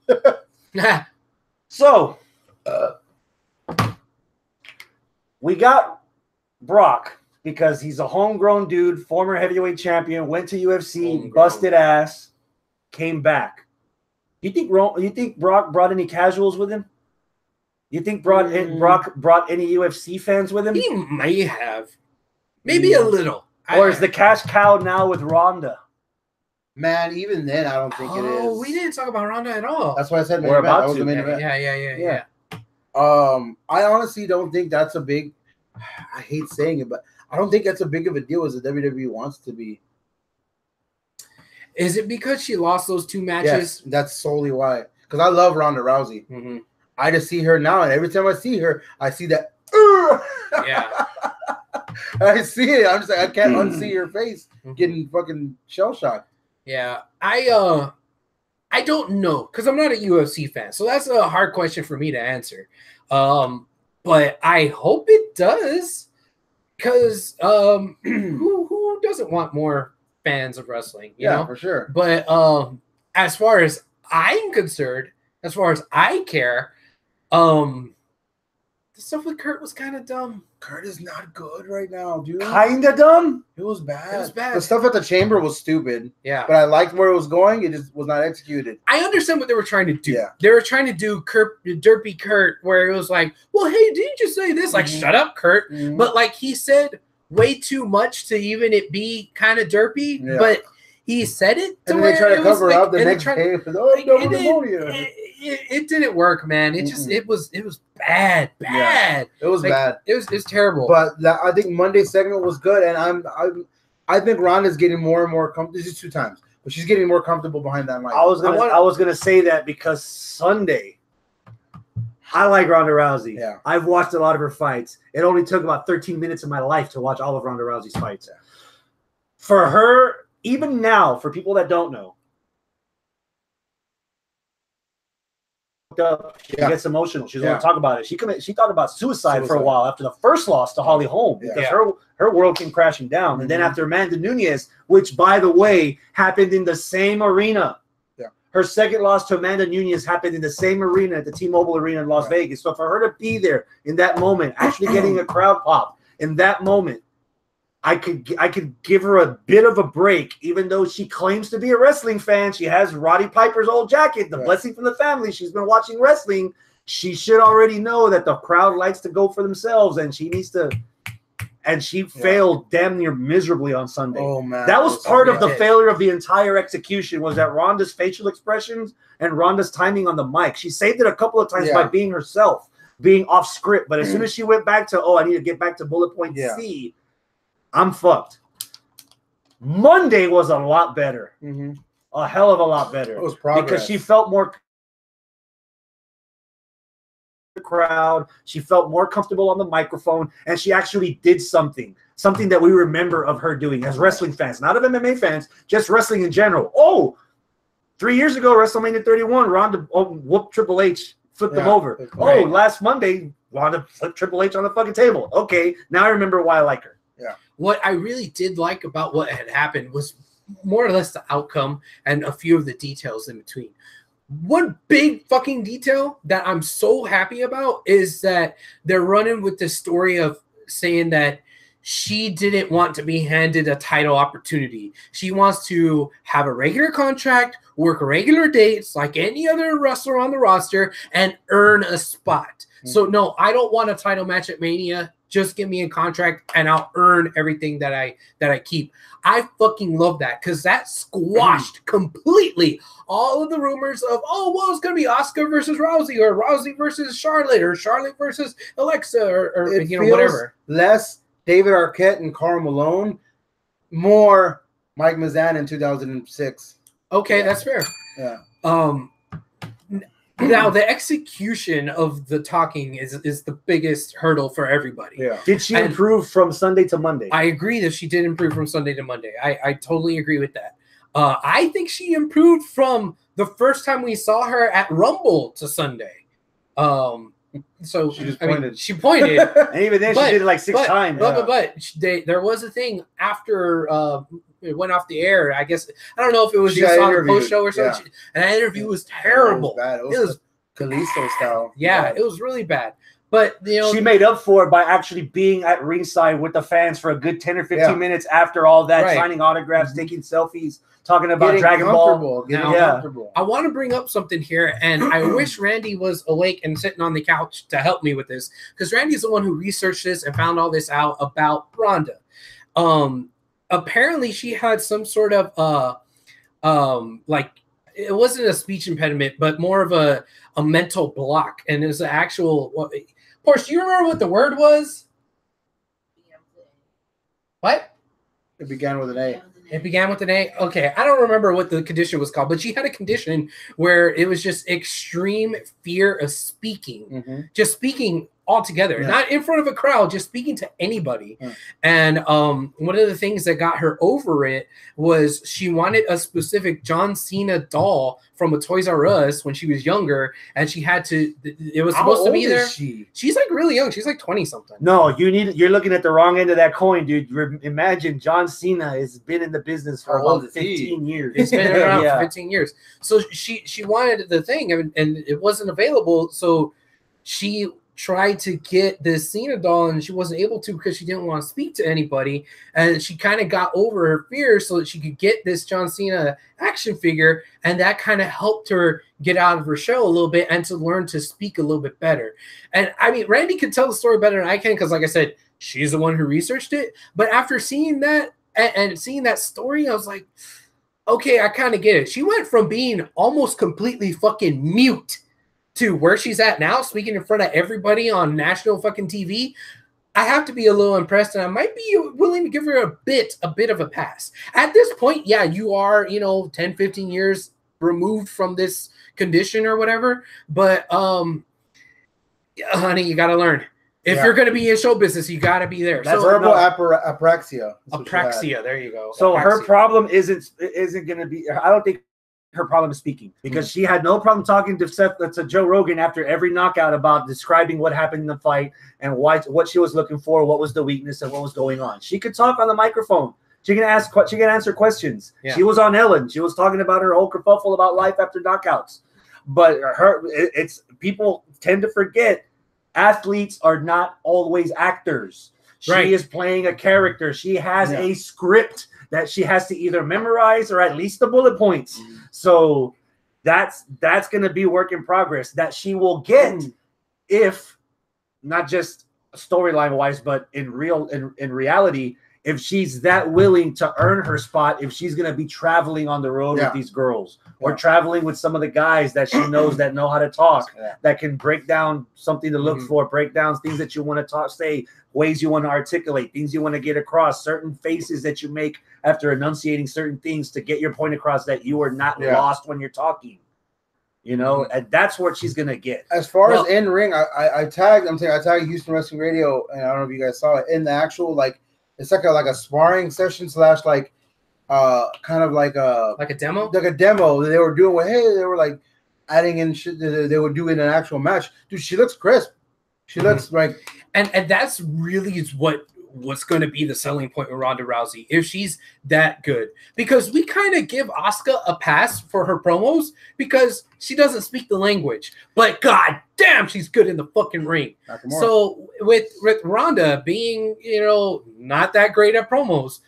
Nah. So, we got Brock because he's a homegrown dude, former heavyweight champion, went to UFC, busted ass, came back. You think Brock brought any casuals with him? You think Brock brought any UFC fans with him? He may have. Maybe a little. Or is the cash cow now with Ronda? Man, even then, I don't think it is. Oh, we didn't talk about Ronda at all. That's why I said main We're event. about That was to. the main event. Yeah. I honestly don't think that's a big. I hate saying it, but I don't think that's a big of a deal as the WWE wants to be. Is it because she lost those two matches? Yes, that's solely why. Because I love Ronda Rousey. Mm-hmm. I just see her now, and every time I see her, I see that. Yeah. I see it. I'm just like, I can't unsee her face getting fucking shell shocked. Yeah. I don't know because I'm not a UFC fan, so that's a hard question for me to answer. But I hope it does because who doesn't want more fans of wrestling? You know? For sure. But as far as I'm concerned, as far as I care, the stuff with Kurt was kind of dumb. Kurt is not good right now, dude. Kinda dumb. It was bad. It was bad. The stuff at the chamber was stupid. Yeah. But I liked where it was going. It just was not executed. I understand what they were trying to do. Yeah. They were trying to do Derpy Kurt, where it was like, well, hey, didn't you just say this? Like, shut up, Kurt. Mm-hmm. But like he said way too much to even it be kind of derpy. Yeah. But he said it to And where they tried to cover like, up the next day. It didn't work, man. It just it was bad. Yeah. It was bad. It was terrible. But I think Monday's segment was good, and I think Ronda's getting more and more comfortable. This is 2 times, but she's getting more comfortable behind that mic. I was gonna say that because Sunday, I like Ronda Rousey. Yeah. I've watched a lot of her fights. It only took about 13 minutes of my life to watch all of Ronda Rousey's fights. Yeah. For her, even now, for people that don't know, up. She gets emotional. She doesn't want to talk about it. She thought about suicide for a while after the first loss to Holly Holm because her world came crashing down. And then after Amanda Nunes, which by the way happened in the same arena. Her second loss to Amanda Nunes happened in the same arena at the T-Mobile Arena in Las Vegas. So for her to be there in that moment, actually getting a crowd pop in that moment, I could give her a bit of a break, even though she claims to be a wrestling fan. She has Roddy Piper's old jacket, the blessing from the family. She's been watching wrestling. She should already know that the crowd likes to go for themselves, and she needs to. And she failed damn near miserably on Sunday. Oh man, that was part of the failure of the entire execution. Was that Ronda's facial expressions and Ronda's timing on the mic? She saved it a couple of times by being herself, being off script. But as soon as she went back to, I need to get back to bullet point C, I'm fucked. Monday was a lot better, a hell of a lot better. It was progress because she felt more. Crowd, she felt more comfortable on the microphone, and she actually did something that we remember of her doing as wrestling fans, not of MMA fans, just wrestling in general. 3 years ago, WrestleMania 31, Ronda whooped Triple H, flipped them over. Last Monday, Ronda flipped Triple H on the fucking table. Okay, now I remember why I like her. What I really did like about what had happened was more or less the outcome and a few of the details in between. One big fucking detail that I'm so happy about is that they're running with the story of saying that she didn't want to be handed a title opportunity. She wants to have a regular contract, work regular dates like any other wrestler on the roster, and earn a spot. So no, I don't want a title match at Mania. Just give me a contract and I'll earn everything that I keep. I fucking love that because that squashed completely all of the rumors of, it's going to be Asuka versus Rousey or Rousey versus Charlotte or Charlotte versus Alexa or whatever. Less David Arquette and Karl Malone, more Mike Mazan in 2006. Okay, that's fair. Yeah. Now the execution of the talking is the biggest hurdle for everybody. Yeah. Did she improve from Sunday to Monday? I agree that she did improve from Sunday to Monday. I totally agree with that. I think she improved from the first time we saw her at Rumble to Sunday. So she just pointed. She pointed, and even then she did it like six times. But there was a thing after it went off the air. I guess I don't know if it was just on a post show or something. And that interview was terrible. It was Kalisto style. Yeah, it was really bad. But she made up for it by actually being at ringside with the fans for a good 10 or 15 minutes after all that, signing autographs, taking selfies, talking about getting Dragon Ball. I want to bring up something here, and I wish Randy was awake and sitting on the couch to help me with this, because Randy's the one who researched this and found all this out about Ronda. Apparently, she had some sort of like, it wasn't a speech impediment, but more of a mental block, and it was an actual. Porsche, do you remember what the word was? What? It began with an A. It began with an A? Okay, I don't remember what the condition was called, but she had a condition where it was just extreme fear of speaking. Just speaking altogether, not in front of a crowd, just speaking to anybody. And one of the things that got her over it was she wanted a specific John Cena doll from a Toys R Us when she was younger, and she had to. It was supposed to be there. She's like really young. She's like 20 something. No, you're looking at the wrong end of that coin, dude. Imagine John Cena has been in the business for about 15 years. He's been around for 15 years. So she wanted the thing, and it wasn't available. So she tried to get this Cena doll, and she wasn't able to because she didn't want to speak to anybody, and she kind of got over her fear so that she could get this John Cena action figure, and that kind of helped her get out of her shell a little bit and to learn to speak a little bit better. And I mean, Randy can tell the story better than I can because, like I said, she's the one who researched it. But after seeing that and seeing that story, I was like, okay, I kind of get it. She went from being almost completely fucking mute to where she's at now, speaking in front of everybody on national fucking TV. I have to be a little impressed, and I might be willing to give her a bit of a pass. At this point, yeah, you are, 10, 15 years removed from this condition or whatever, but honey, you got to learn. If you're going to be in show business, you got to be there. That's verbal apraxia. Apraxia, there you go. So apraxia. Her problem isn't going to be, I don't think her problem is speaking because she had no problem talking to Joe Rogan after every knockout about describing what happened in the fight and what she was looking for, what was the weakness, and what was going on. She could talk on the microphone. She can answer questions. Yeah. She was on Ellen. She was talking about her whole kerfuffle about life after knockouts. But it's people tend to forget athletes are not always actors. She is playing a character. She has a script that she has to either memorize or at least the bullet points. So that's going to be work in progress that she will get if not just storyline wise, but in reality, if she's that willing to earn her spot, if she's going to be traveling on the road with these girls or traveling with some of the guys that she knows that know how to talk, that can break down something to look for, break down things that you want to talk, say, ways you want to articulate, things you want to get across, certain faces that you make after enunciating certain things to get your point across that you are not lost when you're talking. You know, and that's what she's gonna get. As far as in ring, I tagged Houston Wrestling Radio, and I don't know if you guys saw it in the actual it's like a sparring session / kind of like a demo, like a demo that they were doing. They were like adding in shit that they would do in an actual match. Dude, she looks crisp. She looks like, and that's really what's going to be the selling point with Ronda Rousey if she's that good, because we kind of give Asuka a pass for her promos because she doesn't speak the language, but god damn, she's good in the fucking ring. So with Ronda being, not that great at promos,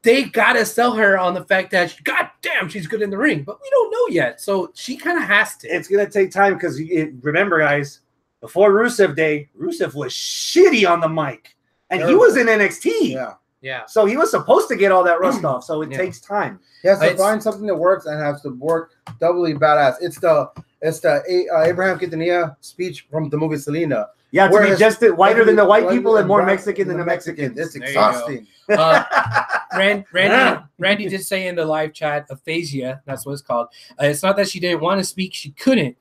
they gotta sell her on the fact that god damn, she's good in the ring, but we don't know yet, so she kind of has to. It's gonna take time because remember, guys, before Rusev Day, Rusev was shitty on the mic. And he was in NXT. Yeah. So he was supposed to get all that rust off. So it takes time. He has to find something that works and has to work doubly badass. It's the Abraham Quintanilla speech from the movie Selena. Yeah, to be just whiter than the white people and more Mexican than the Mexicans. It's exhausting. Randy did say in the live chat, aphasia, that's what it's called. It's not that she didn't want to speak, she couldn't.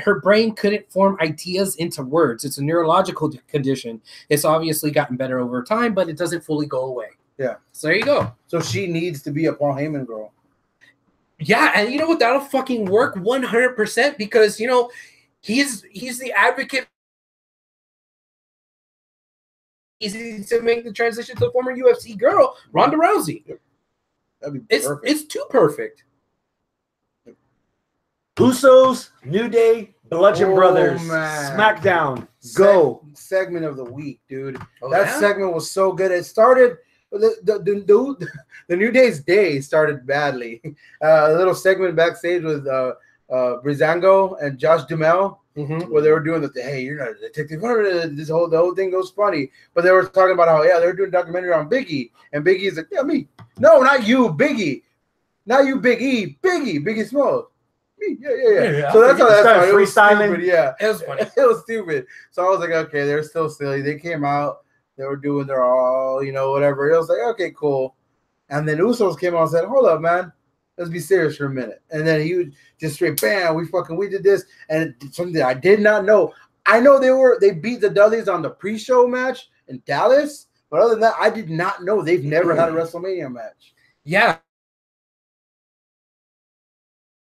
Her brain couldn't form ideas into words. It's a neurological condition. It's obviously gotten better over time, but it doesn't fully go away. Yeah. So there you go. So she needs to be a Paul Heyman girl. Yeah, and you know what? That'll fucking work 100% because, he's the advocate. Easy to make the transition to the former UFC girl, Ronda Rousey. That'd be perfect. It's too perfect. Usos, New Day, Bludgeon Brothers, man. SmackDown, go. Segment of the week, dude. That segment was so good. It started, the New Day's day started badly. A little segment backstage with Breezango and Josh Duhamel, where they were doing hey, you're not a detective. The whole thing goes funny. But they were talking about how, they were doing a documentary on Biggie. And Biggie's like, yeah, me. No, not you, Biggie. Not you, Big E. Biggie Smalls. Yeah. So that's how that started. It was stupid. Yeah, it was funny. It was stupid. So I was like, okay, they're still silly. They came out. They were doing their all, whatever. It was like, okay, cool. And then Usos came out and said, hold up, man. Let's be serious for a minute. And then he would just straight, bam, we did this. And something that I did not know. I know they beat the Dudleys on the pre-show match in Dallas. But other than that, I did not know they've never had a WrestleMania match. Yeah.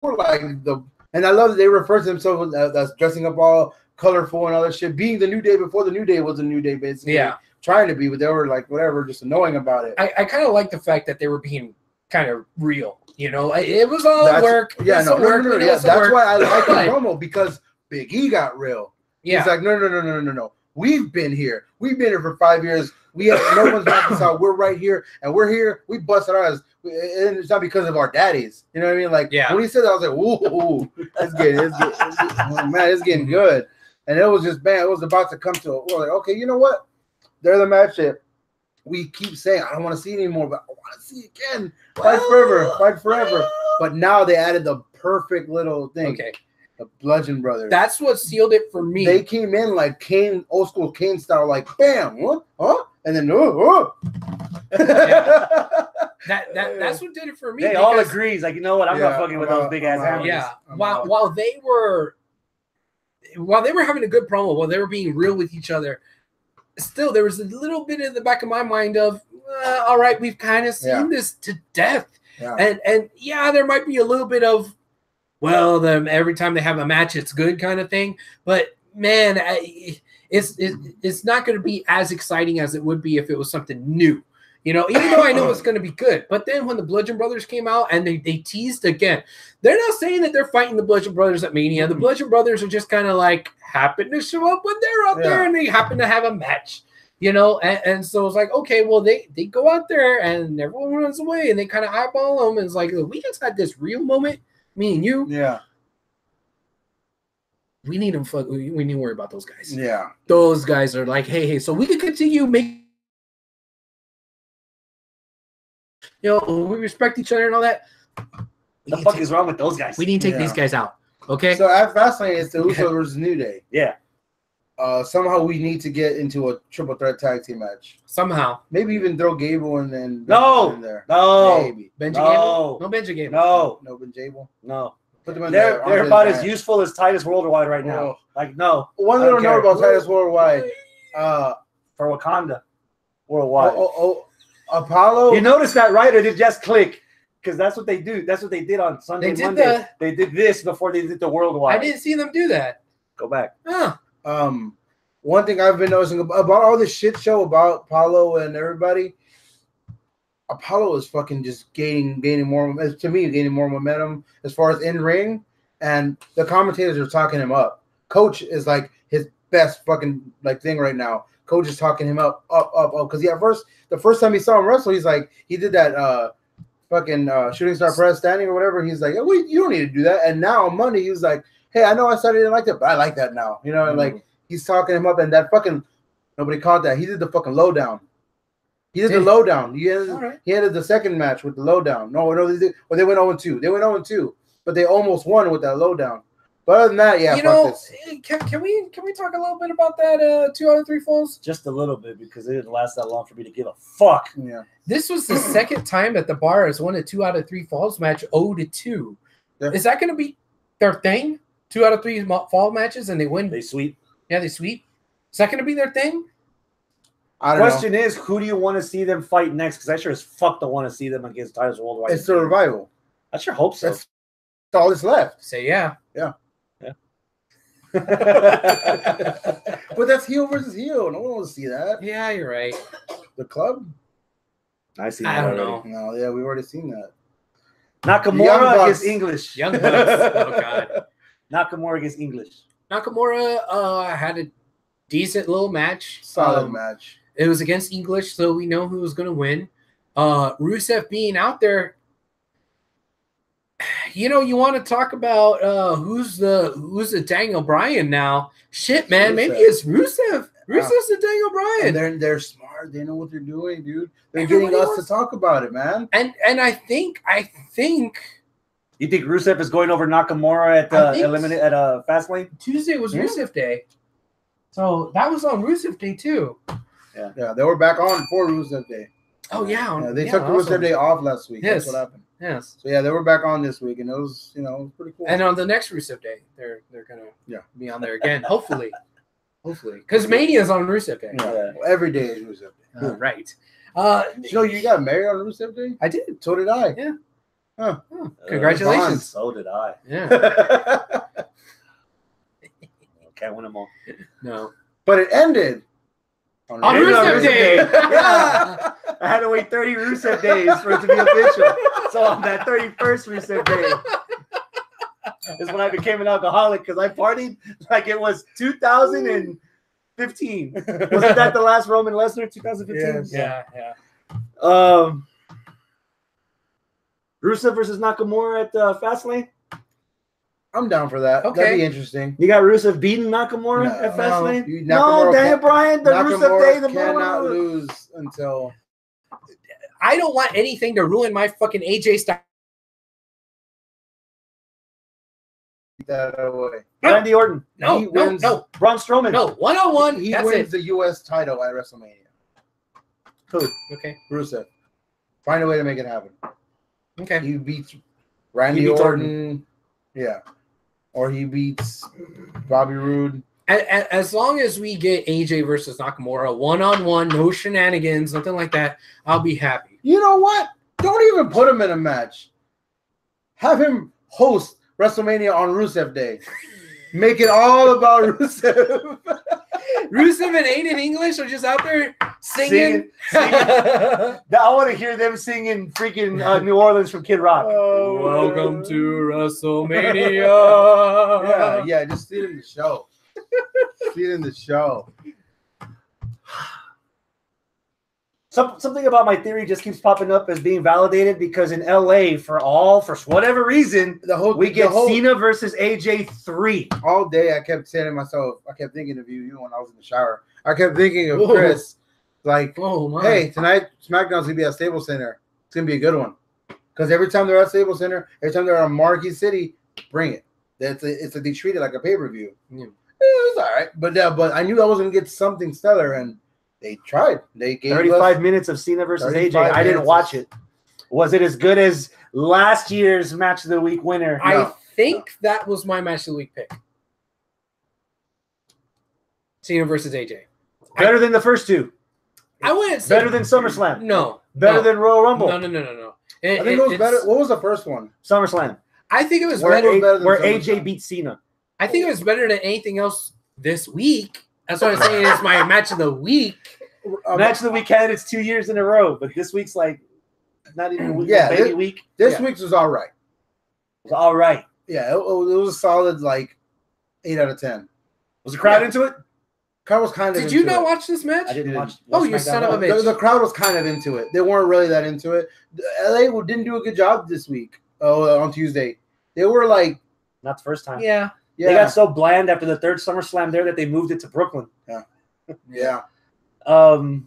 And I love that they refer to themselves as dressing up all colorful and all that shit, being the New Day before the New Day was a New Day, basically. Yeah. Trying to be, but they were like, whatever, just annoying about it. I kind of like the fact that they were being kind of real. It was all work. Yeah, no. That's why I like the promo, because Big E got real. Yeah. He's like, no. We've been here. We've been here for 5 years. No one's knocked us out. We're right here, and we're here. We busted ours, and it's not because of our daddies. You know what I mean? Like, when he said that, I was like, "Ooh, it's getting good." And it was just, man, it was about to come to. We're like, okay, you know what? They're the match that we keep saying I don't want to see anymore, but I want to see it again. Fight forever. But now they added the perfect little thing. Okay. The Bludgeon Brothers. That's what sealed it for me. They came in like Kane, old school Kane style, like bam, huh? And then That's what did it for me. They all agrees, like, you know what? I'm not fucking with those big ass hammers. Yeah. While they were having a good promo, while they were being real with each other, still there was a little bit in the back of my mind of, all right, we've kind of seen this to death. Yeah. And yeah, there might be a little bit of, well, every time they have a match, it's good kind of thing. But man, it's not going to be as exciting as it would be if it was something new. Even though I know it's going to be good. But then when the Bludgeon Brothers came out and they teased again, they're not saying that they're fighting the Bludgeon Brothers at Mania. The Bludgeon Brothers are just kind of like happen to show up when they're out there and they happen to have a match. And so it's like, okay, well, they go out there and everyone runs away and they kind of eyeball them. And it's like, we just had this real moment, me and you. Yeah. We need them. We need to worry about those guys. Yeah. Those guys are like, hey, so we can continue making. We respect each other and all that. The fuck is wrong with those guys? We need to take these guys out. Okay. So at Fastlane, it's the Usos versus New Day. Yeah. Somehow we need to get into a triple threat tag team match. Somehow. Maybe even throw Gable and then no in there. No. Maybe. Benji Gable? No Benji Gable. No Ben Gable. No. Put them in there. They're about as useful as Titus Worldwide right now. Like no. One little note about Titus Worldwide. For Wakanda Worldwide. Apollo. You noticed that, right? Or did it just click? Because that's what they do. That's what they did on Sunday, Monday. They did this before they did the Worldwide. I didn't see them do that. Go back. Huh. One thing I've been noticing about all this shit show about Apollo and everybody, Apollo is fucking just gaining more, to me, gaining more momentum as far as in ring, and the commentators are talking him up. Coach is like his best fucking like thing right now. Coach is talking him up, because the first time he saw him wrestle, he's like, he did that fucking shooting star press standing or whatever. He's like, oh, you don't need to do that. And now on Monday, he was like, hey, I know I said I didn't like that, but I like that now. Like he's talking him up, and that fucking nobody caught that. He did the fucking lowdown. He did the lowdown. He ended the second match with the lowdown. No, they did. Well, they went 0-2. They went 0-2, but they almost won with that lowdown. But other than that, yeah. Can we talk a little bit about that 2 out of 3 falls? Just a little bit, because it didn't last that long for me to give a fuck. Yeah. This was the second time that the Bar has won a 2 out of 3 falls match 0-2. Yeah. Is that going to be their thing? 2 out of 3 fall matches and they win. They sweep. Yeah, they sweep. Is that going to be their thing? The question is, who do you want to see them fight next? Because I sure as fuck don't want to see them against Titus Worldwide. It's the Revival. I sure hope so. That's all that's left. Say yeah. Yeah. But that's heel versus heel. No one wants to see that. Yeah, you're right. The club? I see. I don't know. No, yeah, we've already seen that. Nakamura against English. Young Bucks. Oh god. Nakamura against English. Nakamura had a decent little match. Solid match. It was against English, so we know who was going to win. Rusev being out there. You want to talk about who's the Daniel Bryan now? Shit, man, maybe it's Rusev. Rusev's the Daniel Bryan. And they're smart. They know what they're doing, dude. They're getting us to talk about it, man. And I think. You think Rusev is going over Nakamura at Fastlane? Tuesday was Rusev Day, so that was on Rusev Day too. Yeah, they were back on for Rusev Day. Oh yeah, they took Rusev Day off last week. Yes. That's what happened. Yes. So yeah, they were back on this week, and it was pretty cool. And on the next Rusev Day, they're gonna be on there again, hopefully, because Mania's on Rusev Day. Yeah. Well, every day is Rusev Day. Right. You got married on Rusev Day? I did. So did I. Yeah. Huh. Oh, congratulations. So did I. Yeah. Can't win them all. No. But it ended on Rusev Day. Yeah. I had to wait 30 Rusev days for it to be official. So on that 31st Rusev day is when I became an alcoholic, because I partied like it was 2015. Wasn't that the last Roman Lesnar, 2015? Yes. Yeah. Rusev versus Nakamura at Fastlane? I'm down for that. Okay. That'd be interesting. You got Rusev beating Nakamura at Fastlane? No, Daniel Bryan, the Rusev Day, the cannot lose until. I don't want anything to ruin my fucking AJ style. That away. Randy Orton. No. Braun Strowman. No, 1-on-1. He wins the U.S. title at WrestleMania. Who? Okay. Rusev. Find a way to make it happen. Okay. He beats Randy Orton. Yeah. Or he beats Bobby Roode. As long as we get AJ versus Nakamura 1-on-1, no shenanigans, nothing like that, I'll be happy. You know what? Don't even put him in a match. Have him host WrestleMania on Rusev Day. Make it all about Rusev. Rusev and Aiden English are just out there singing. I want to hear them singing freaking New Orleans from Kid Rock. Oh, Welcome to WrestleMania. Yeah, just see it in the show. See it in the show. Something about my theory just keeps popping up as being validated because in LA, for whatever reason, we get Cena versus AJ 3. All day I kept saying to myself, I kept thinking of you when I was in the shower. I kept thinking of Chris, like, hey, tonight SmackDown's gonna be at Staples Center. It's gonna be a good one. Because every time they're at Staples Center, every time they're in Marquee City, bring it. They treat it like a pay-per-view. Yeah. It was all right. But I knew I was gonna get something stellar, and they tried. They gave 35 minutes of Cena versus AJ. I didn't watch it. Was it as good as last year's Match of the Week winner? I think that was my Match of the Week pick. Cena versus AJ. Better than the first two. I wouldn't say better than SummerSlam. No. Better than Royal Rumble. No. I think it was better. What was the first one? SummerSlam. I think it was where better AJ beat Cena. I think it was better than anything else this week. That's what I'm saying. It's my Match of the Week. Match of the Week candidates 2 years in a row, but this week's like not even a week. Baby week. This week's was all right. It was all right. Yeah, it was a solid like 8 out of 10. Was the crowd into it? Crowd was kind of. Did you not watch this match? I didn't watch. Oh, you son of a bitch! The crowd was kind of into it. They weren't really that into it. LA didn't do a good job this week. On Tuesday, they were like not the first time. Yeah. They got so bland after the third SummerSlam there that they moved it to Brooklyn. Yeah. So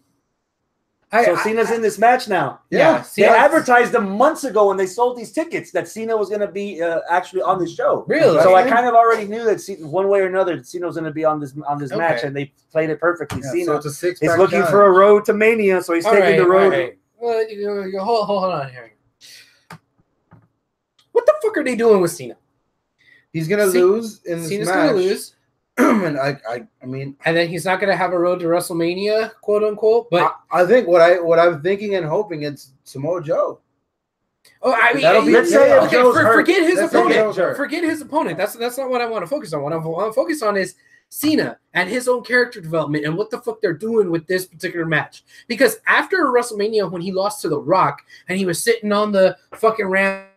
Cena's in this match now. Yeah. They advertised them months ago when they sold these tickets that Cena was going to be actually on the show. Really? So I kind of already knew that one way or another Cena was going to be on this match, and they played it perfectly. Cena so it's looking for a road to Mania, so he's taking the road. Right. Well, hold on here. What the fuck are they doing with Cena? He's gonna lose in this Cena's match. gonna lose. And I mean, and then he's not gonna have a road to WrestleMania, quote unquote. But I think what I'm thinking and hoping it's Samoa Joe. Oh, I mean, let's say forget his opponent. Forget his opponent. That's not what I want to focus on. What I want to focus on is Cena and his own character development and what the fuck they're doing with this particular match. Because after WrestleMania, when he lost to The Rock and he was sitting on the fucking ramp.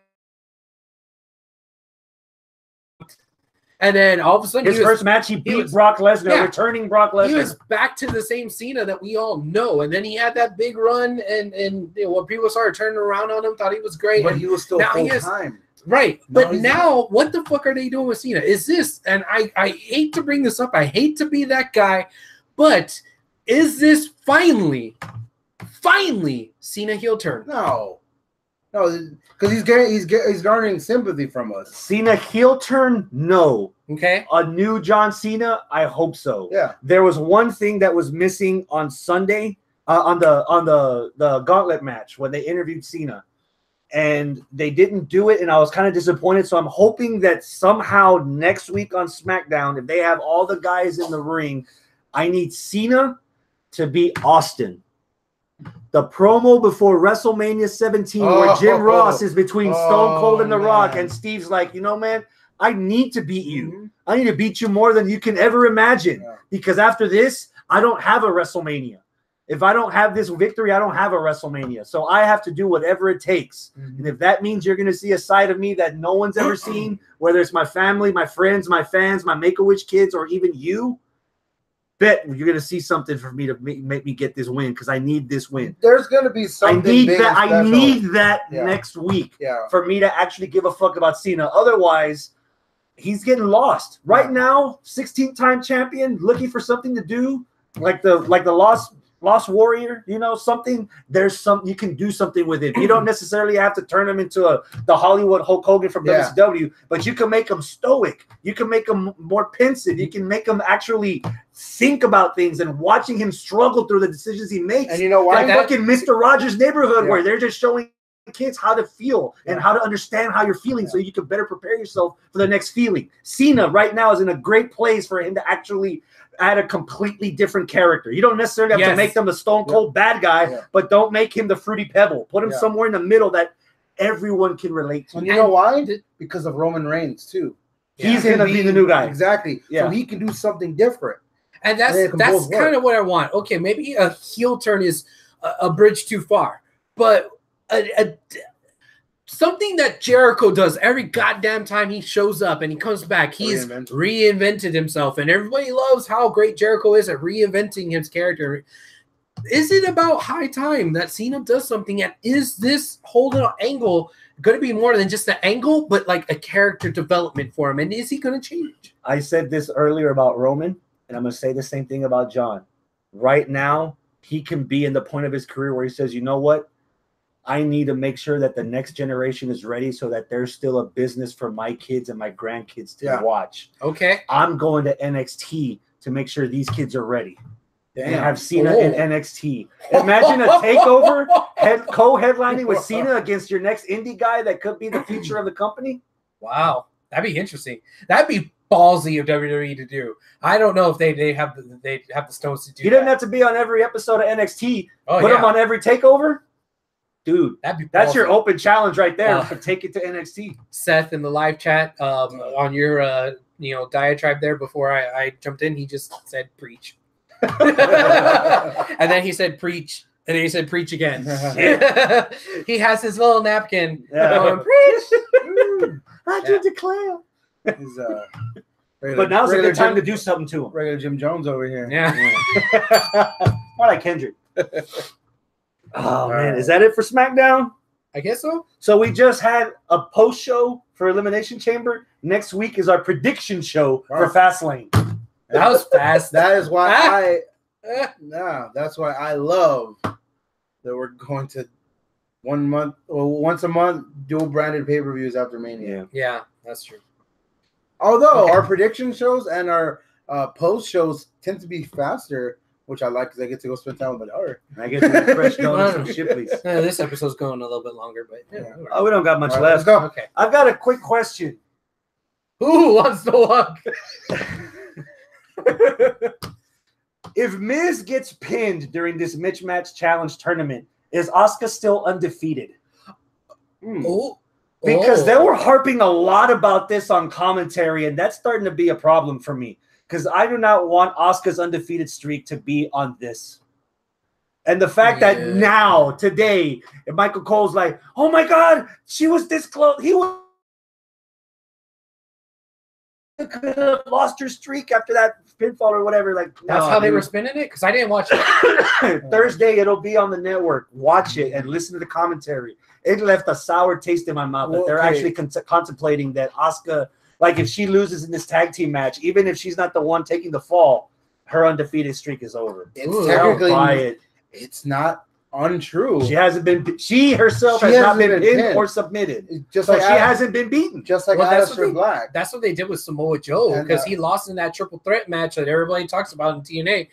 And then all of a sudden, his first match, he beat Brock Lesnar, returning Brock Lesnar. He was back to the same Cena that we all know. And then he had that big run, and when people started turning around on him, thought he was great. But he was still full time. Right. But now, what the fuck are they doing with Cena? Is this, and I hate to bring this up, I hate to be that guy, but is this finally Cena heel turn? No, because he's garnering sympathy from us. Cena heel turn? No. Okay. A new John Cena? I hope so. Yeah. There was one thing that was missing on Sunday on the gauntlet match when they interviewed Cena, and they didn't do it, and I was kind of disappointed. So I'm hoping that somehow next week on SmackDown, if they have all the guys in the ring, I need Cena to beat Austin. The promo before WrestleMania 17 where Jim Ross is between Stone Cold and The Rock, and Steve's like, man, I need to beat you. Mm-hmm. I need to beat you more than you can ever imagine, because after this, I don't have a WrestleMania. If I don't have this victory, I don't have a WrestleMania. So I have to do whatever it takes. Mm-hmm. And if that means you're going to see a side of me that no one's ever seen, whether it's my family, my friends, my fans, my Make-A-Wish kids, or even you, bet you're gonna see something for me to make me get this win, because I need this win. There's gonna be something. I need that next week for me to actually give a fuck about Cena. Otherwise, he's getting lost right now. 16-time champion, looking for something to do, like the Lost Warrior. Something. There's you can do something with it. You don't necessarily have to turn him into the Hollywood Hulk Hogan from WCW, but you can make him stoic. You can make him more pensive. You can make him actually think about things, and watching him struggle through the decisions he makes. And you know why? Like fucking Mr. Rogers' Neighborhood, where they're just showing kids how to feel and how to understand how you're feeling so you can better prepare yourself for the next feeling. Cena right now is in a great place for him to actually add a completely different character. You don't necessarily have to make them a stone cold bad guy, but don't make him the Fruity Pebble. Put him somewhere in the middle that everyone can relate to. And you know why? Because of Roman Reigns too. He's going to be the new guy. Exactly. So he can do something different. And that's kind of what I want. Okay, maybe a heel turn is a bridge too far. But something that Jericho does every goddamn time he shows up and he comes back, he's reinvented himself. And everybody loves how great Jericho is at reinventing his character. Is it about high time that Cena does something? And is this whole little angle going to be more than just an angle, but like a character development for him? And is he going to change? I said this earlier about Roman, and I'm going to say the same thing about John. Right now, he can be in the point of his career where he says, you know what? I need to make sure that the next generation is ready so that there's still a business for my kids and my grandkids to watch. Okay. I'm going to NXT to make sure these kids are ready. And have Cena in NXT. Imagine a takeover co-headlining with Cena against your next indie guy that could be the future of the company. Wow. That'd be interesting. That'd be ballsy of WWE to do. I don't know if they have the stones to do. He doesn't have to be on every episode of NXT. Put him on every takeover. Dude, that's your open challenge right there. Take it to NXT. Seth in the live chat on your diatribe there before I jumped in, he just said preach. And then he said preach. And then he said preach again. He has his little napkin going, preach. I do declare. But now's a good time to do something to him. Regular Jim Jones over here. Yeah. More like Kendrick. Oh, man. Is that it for SmackDown? I guess so. So we just had a post show for Elimination Chamber. Next week is our prediction show for Fastlane. That was fast. That is why that's why I love that we're going to once a month, dual branded pay-per-views after Mania. Yeah, that's true. Although our prediction shows and our post shows tend to be faster, which I like because I get to go spend time with my daughter. I get to get fresh donuts and Shipley's. This episode's going a little bit longer, but we don't got much left. Let's go. Okay. I've got a quick question. Who wants to walk? If Miz gets pinned during this Mismatch Challenge tournament, is Asuka still undefeated? Because they were harping a lot about this on commentary, and that's starting to be a problem for me. Because I do not want Asuka's undefeated streak to be on this. And the fact that now, today, Michael Cole's like, oh my God, she was this close. He could have lost her streak after that pinfall or whatever. Like that's how they were spinning it? Because I didn't watch it. Thursday, it'll be on the network. Watch it and listen to the commentary. It left a sour taste in my mouth that they're actually contemplating that Asuka, like if she loses in this tag team match, even if she's not the one taking the fall, her undefeated streak is over. It's technically it's not untrue. She herself has not been pinned or submitted. Just so like she hasn't been beaten. Just like Aleister Black. That's what they did with Samoa Joe because he lost in that triple threat match that everybody talks about in TNA.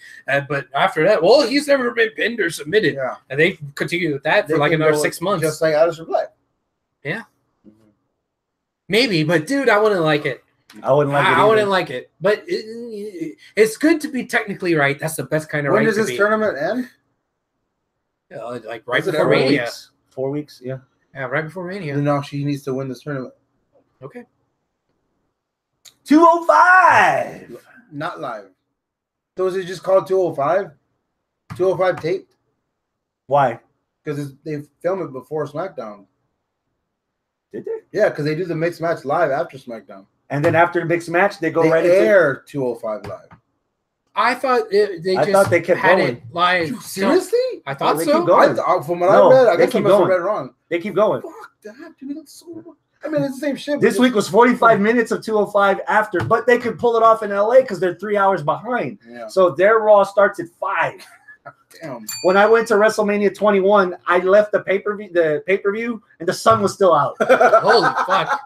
But after that, he's never been pinned or submitted. Yeah. And they continued with that for like another 6 months. Just like Aleister Black. Yeah. Maybe, but dude, I wouldn't like it. I wouldn't like it. I wouldn't like it. But it's good to be technically right. That's the best kind of right. When does this tournament end? Like right before Mania. 4 weeks, yeah. Yeah, right before Mania. No, she needs to win this tournament. Okay. 205. Not live. So is it just called 205? 205 taped? Why? Because they film it before SmackDown. Did they? Yeah, because they do the mixed match live after SmackDown. And then after the mixed match, they go right air 205 live. I thought they kept had going. it live. Seriously? I thought they so. Keep going. From what I read, I guess I must have read wrong. They keep going. Fuck that, dude. That's so. I mean, it's the same shit. This week was 45 minutes of 205 after, but they could pull it off in LA because they're 3 hours behind. Yeah. So their Raw starts at 5. Damn. When I went to WrestleMania 21, I left the pay-per-view, and the sun was still out. Holy fuck.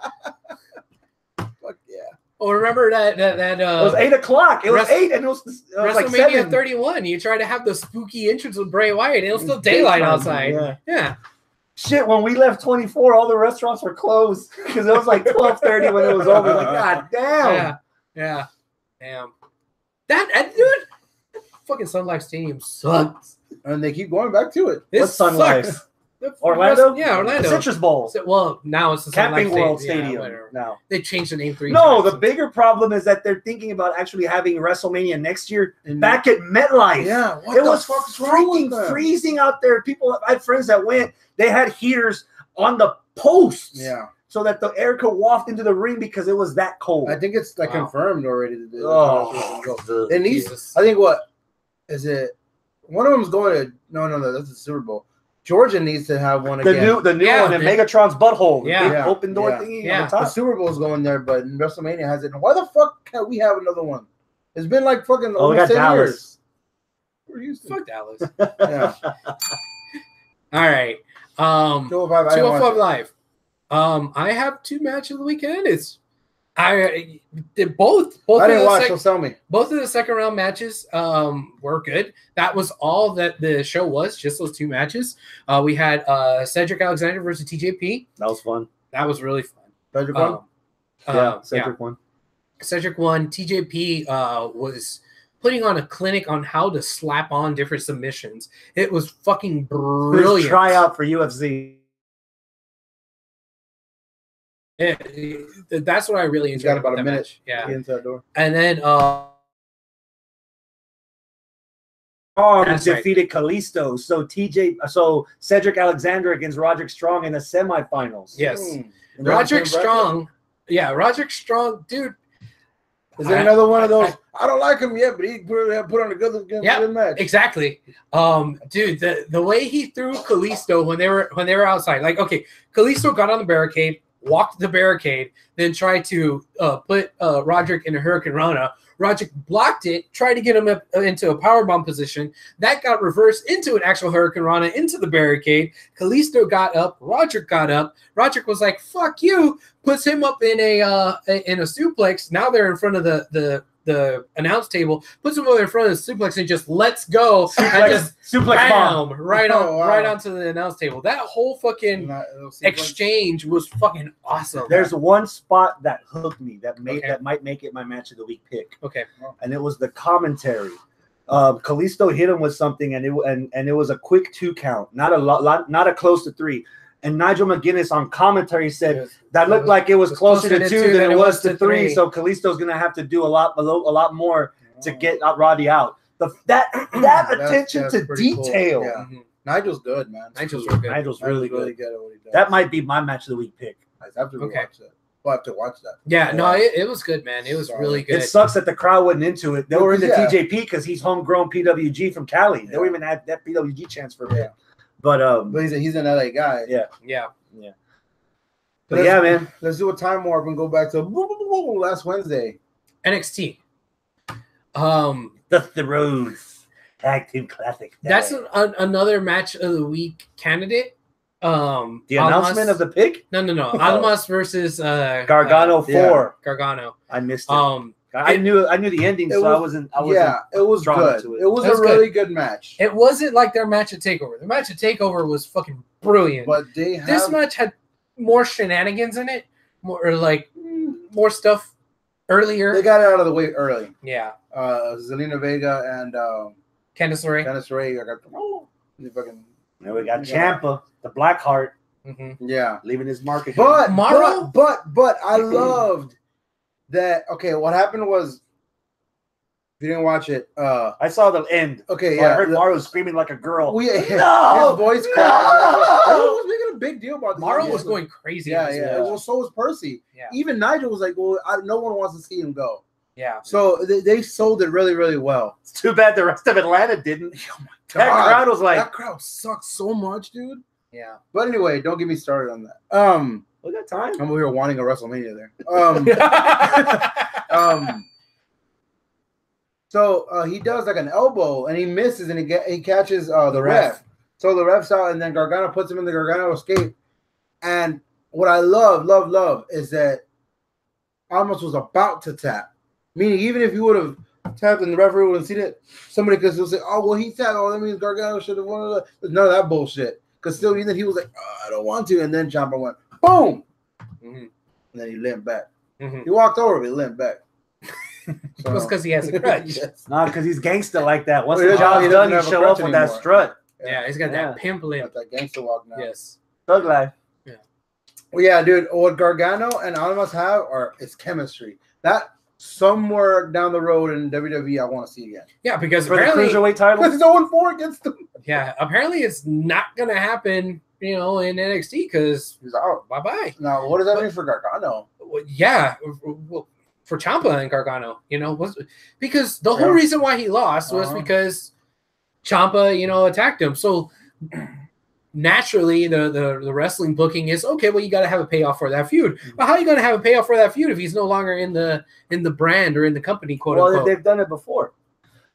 Fuck yeah. Oh, remember that it was 8 o'clock. It was 8, and it was WrestleMania like 7. 31. You try to have the spooky entrance with Bray Wyatt, and it was still daylight outside. Yeah. Shit, when we left 24, all the restaurants were closed because it was like 12:30 when it was over. Like, God damn. Yeah. Damn. That dude, fucking Sun Life Stadium sucks. And they keep going back to it. What's Sun Life? Orlando? Yeah, Orlando. The Citrus Bowl. Well, now it's the Sun Camping Life World Stadium. Stadium. Whatever. Now they changed the name 3 No, times. the bigger problem is that they're thinking about actually having WrestleMania next year back at MetLife. Yeah, it was freaking freezing out there. People, I had friends that went. They had heaters on the posts. Yeah. So that the air could waft into the ring because it was that cold. I think it's like confirmed already. It needs. I think what is it? One of them's going to no. That's the Super Bowl. Georgia needs to have one again. The new one in Megatron's butthole. Yeah. Open door thingy. Yeah. On the top. The Super Bowl's going there, but WrestleMania has it. Why the fuck can't we have another one? It's been like fucking almost 10 years. We're used to. Fuck Dallas. Yeah. All right. 205 Live. I have 2 matches of the weekend. It's I did both. I didn't watch. So tell me. Both of the second round matches were good. That was all that the show was. Just those 2 matches. We had Cedric Alexander versus TJP. That was fun. That was really fun. Cedric won. Cedric won. Cedric won. TJP was putting on a clinic on how to slap on different submissions. It was fucking brilliant. His tryout for UFC. That's what I really enjoyed. Got about a minute. Match. Yeah. Inside door. And then defeated Kalisto. So Cedric Alexander against Roderick Strong in the semifinals. Yes. Roderick Strong. Yeah, Roderick Strong, dude. Is there another one of those? I don't like him yet, but he put on a good match. Exactly. Dude, the way he threw Kalisto when they were outside, like, okay, Kalisto got on the barricade, walked the barricade, then tried to put Roderick in a Hurricane Rana. Roderick blocked it, tried to get him up into a powerbomb position. That got reversed into an actual Hurricane Rana into the barricade. Kalisto got up. Roderick got up. Roderick was like, "Fuck you!" Puts him up in a suplex. Now they're in front of the announce table. Puts him over in front of the suplex and just lets go. Suplex bomb right onto the announce table. That whole fucking exchange was fucking awesome. There's one spot that hooked me that might make it my match of the week pick. Okay, and it was the commentary. Kalisto hit him with something, and it was a quick 2 count, not a close to 3. And Nigel McGuinness on commentary said that looked like it was closer to 2 than it was to 3. So Kalisto's gonna have to do a lot more to get Roddy out. That attention to detail. Cool. Yeah. Mm-hmm. Nigel's good, man. Nigel's really good. Nigel's really good at what he does. That might be my match of the week pick. I have to watch that. We'll have to watch that. Yeah, no, it was good, man. It was really good. It sucks that the crowd wasn't into it. They were into TJP because he's homegrown PWG from Cali. They were even had that PWG chance for a bit. But he's an LA guy. Yeah. But yeah, man. Let's do a time warp and go back to last Wednesday. NXT. The Rhodes Tag Team Classic. That's another match of the week candidate. The announcement of the pick? No. Almas versus Gargano 4. Gargano. I missed it. I knew the ending, so I wasn't. It was good. It was a really good match. It wasn't like their match at Takeover. The match at Takeover was fucking brilliant. But this match had more shenanigans in it, more stuff earlier. They got it out of the way early. Yeah. Zelina Vega and Candice LeRae. Now we got Ciampa, the Blackheart. Mm-hmm. Yeah, leaving his mark. But I loved that. Okay, what happened was, if you didn't watch it, I saw the end. Okay, I heard Mauro screaming like a girl. His voice cracked. Everyone was making a big deal about this. Mauro was going crazy. Yeah. Well, so was Percy. Yeah. Even Nigel was like, "Well, no one wants to see him go." Yeah. So they sold it really, really well. It's too bad the rest of Atlanta didn't. Oh my God. That crowd was like, that crowd sucked so much, dude. Yeah. But anyway, don't get me started on that. We got time. I'm over here wanting a WrestleMania there. So he does like an elbow and he misses and he catches the ref. So the ref's out and then Gargano puts him in the Gargano escape. And what I love is that Almas was about to tap. Meaning even if he would have tapped and the referee would have seen it, somebody could still say, "Oh well, he tapped. Oh, that means Gargano should have won." None of that bullshit. Because still, even he was like, oh, I don't want to. And then Ciampa went, boom. And then he limped back. He walked over, but he limped back. So, it's because he has a crutch. Yes. No, because he's gangster like that. Once the job's done, he show up with that strut. Yeah, he's got that pimp limp. Got that gangster walk now. Yes. Thug life. Yeah. Well, yeah, dude. What Gargano and Almas have is chemistry. That somewhere down the road in WWE, I want to see again. Yeah, because for the cruiserweight title, because it's 0-4 against them. Yeah, apparently it's not gonna happen. In NXT because he's out. Bye bye. Now, what does that mean for Gargano? Yeah, for Ciampa and Gargano, because the whole reason why he lost was because Ciampa, attacked him. So naturally, the wrestling booking is okay. Well, you got to have a payoff for that feud. But how are you going to have a payoff for that feud if he's no longer in the brand or in the company? Quote unquote. Well, they've done it before.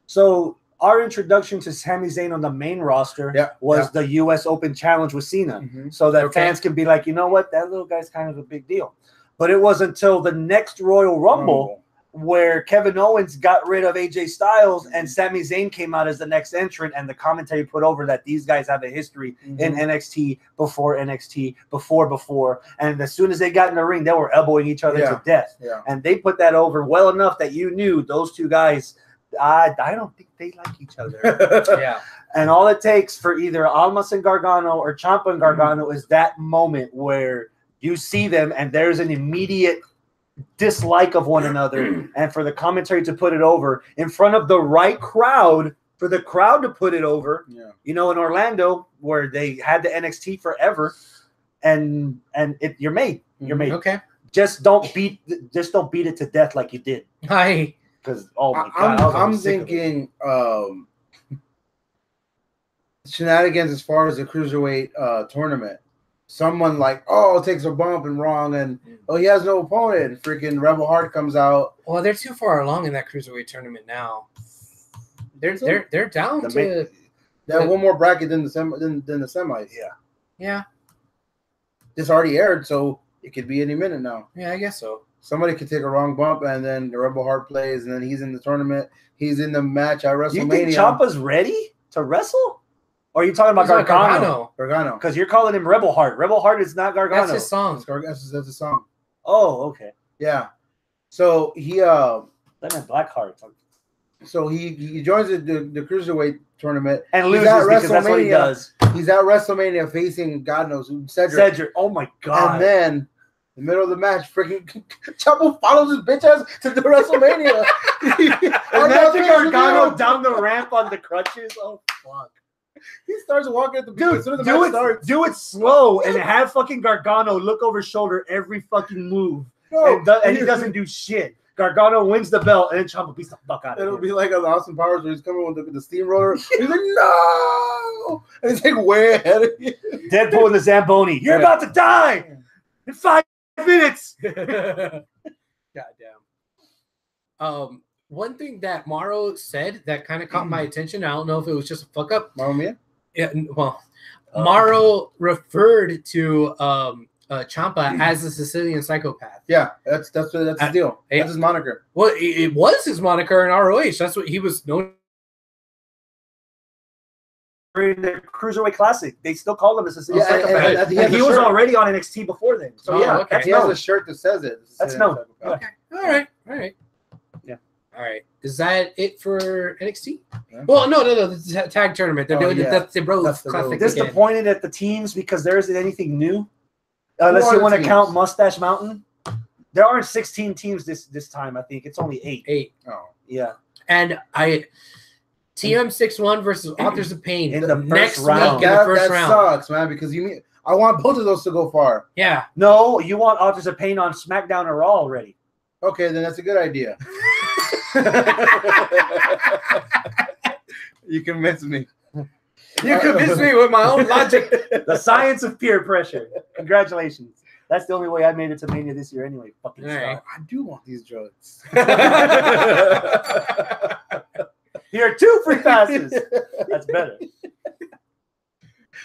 So our introduction to Sami Zayn on the main roster was the U.S. Open Challenge with Cena, so that fans can be like, you know what, that little guy's kind of a big deal. But it was until the next Royal Rumble where Kevin Owens got rid of AJ Styles and Sami Zayn came out as the next entrant, and the commentary put over that these guys have a history in NXT, before, and as soon as they got in the ring, they were elbowing each other to death. And they put that over well enough that you knew those two guys, I don't think they like each other. And all it takes for either Almas and Gargano or Ciampa and Gargano is that moment where you see them and there's an immediate dislike of one another, and for the commentary to put it over in front of the right crowd, for the crowd to put it over, in Orlando where they had the NXT forever, and you're made. Okay. Just don't beat it to death like you did. Hi. Because my God, I'm thinking shenanigans as far as the cruiserweight tournament. Someone like, takes a bump and wrong, and he has no opponent. Freaking Rebel Heart comes out. Well, they're too far along in that cruiserweight tournament now. They're down to. They have one more bracket than the semis. Yeah. This already aired, so it could be any minute now. Yeah, I guess so. Somebody could take a wrong bump, and then the Rebel Heart plays, and then he's in the tournament. He's in the match at WrestleMania. You think Ciampa's ready to wrestle? Or are you talking about Gargano? Gargano. Because you're calling him Rebel Heart. Rebel Heart is not Gargano. That's his song. That's his song. Oh, okay. Yeah. So he that meant Blackheart. So he joins the Cruiserweight tournament and loses because that's what he does. He's at WrestleMania facing God knows who, Cedric. Oh my God. And then in the middle of the match, freaking Ciampa follows his bitch ass to the WrestleMania. Imagine Gargano down the ramp on the crutches. Oh fuck. He starts walking at the beat as soon as the match starts. Do it slow and have fucking Gargano look over his shoulder every fucking move. And he doesn't do shit. Gargano wins the belt and then Ciampa beats the fuck out of him. It'll be like on Austin Powers where he's coming with the steamroller. He's like, no! And he's like way ahead of you. Deadpool and the Zamboni. You're about to die in 5 minutes. Goddamn. One thing that Morrow said that kind of caught my attention, I don't know if it was just a fuck up. Morrow? Yeah, well, Morrow referred to Ciampa as a Sicilian psychopath. Yeah, that's his deal. That's his moniker. Well, it was his moniker in ROH. That's what he was known. In the Cruiserweight Classic, they still call him a Sicilian psychopath. And he was already on NXT before then. So he has a shirt that says it. That's known. Okay. All right. Yeah. All right. Is that it for NXT? Yeah. Well, no. The tag tournament. They're doing that's the Bros Classic. Disappointed at the teams because there isn't anything new. Unless you want to count Mustache Mountain. There aren't 16 teams this time, I think. It's only 8. 8. Oh. Yeah. And TM61 versus Authors of Pain in the next round. week in the first round. That sucks, man, because I want both of those to go far. Yeah. No, you want Authors of Pain on SmackDown or Raw already. Okay, then that's a good idea. You convinced me. You convinced me with my own logic. The science of peer pressure. Congratulations. That's the only way I made it to Mania this year anyway. Fucking right. I do want these drugs. Here are 2 free passes. That's better.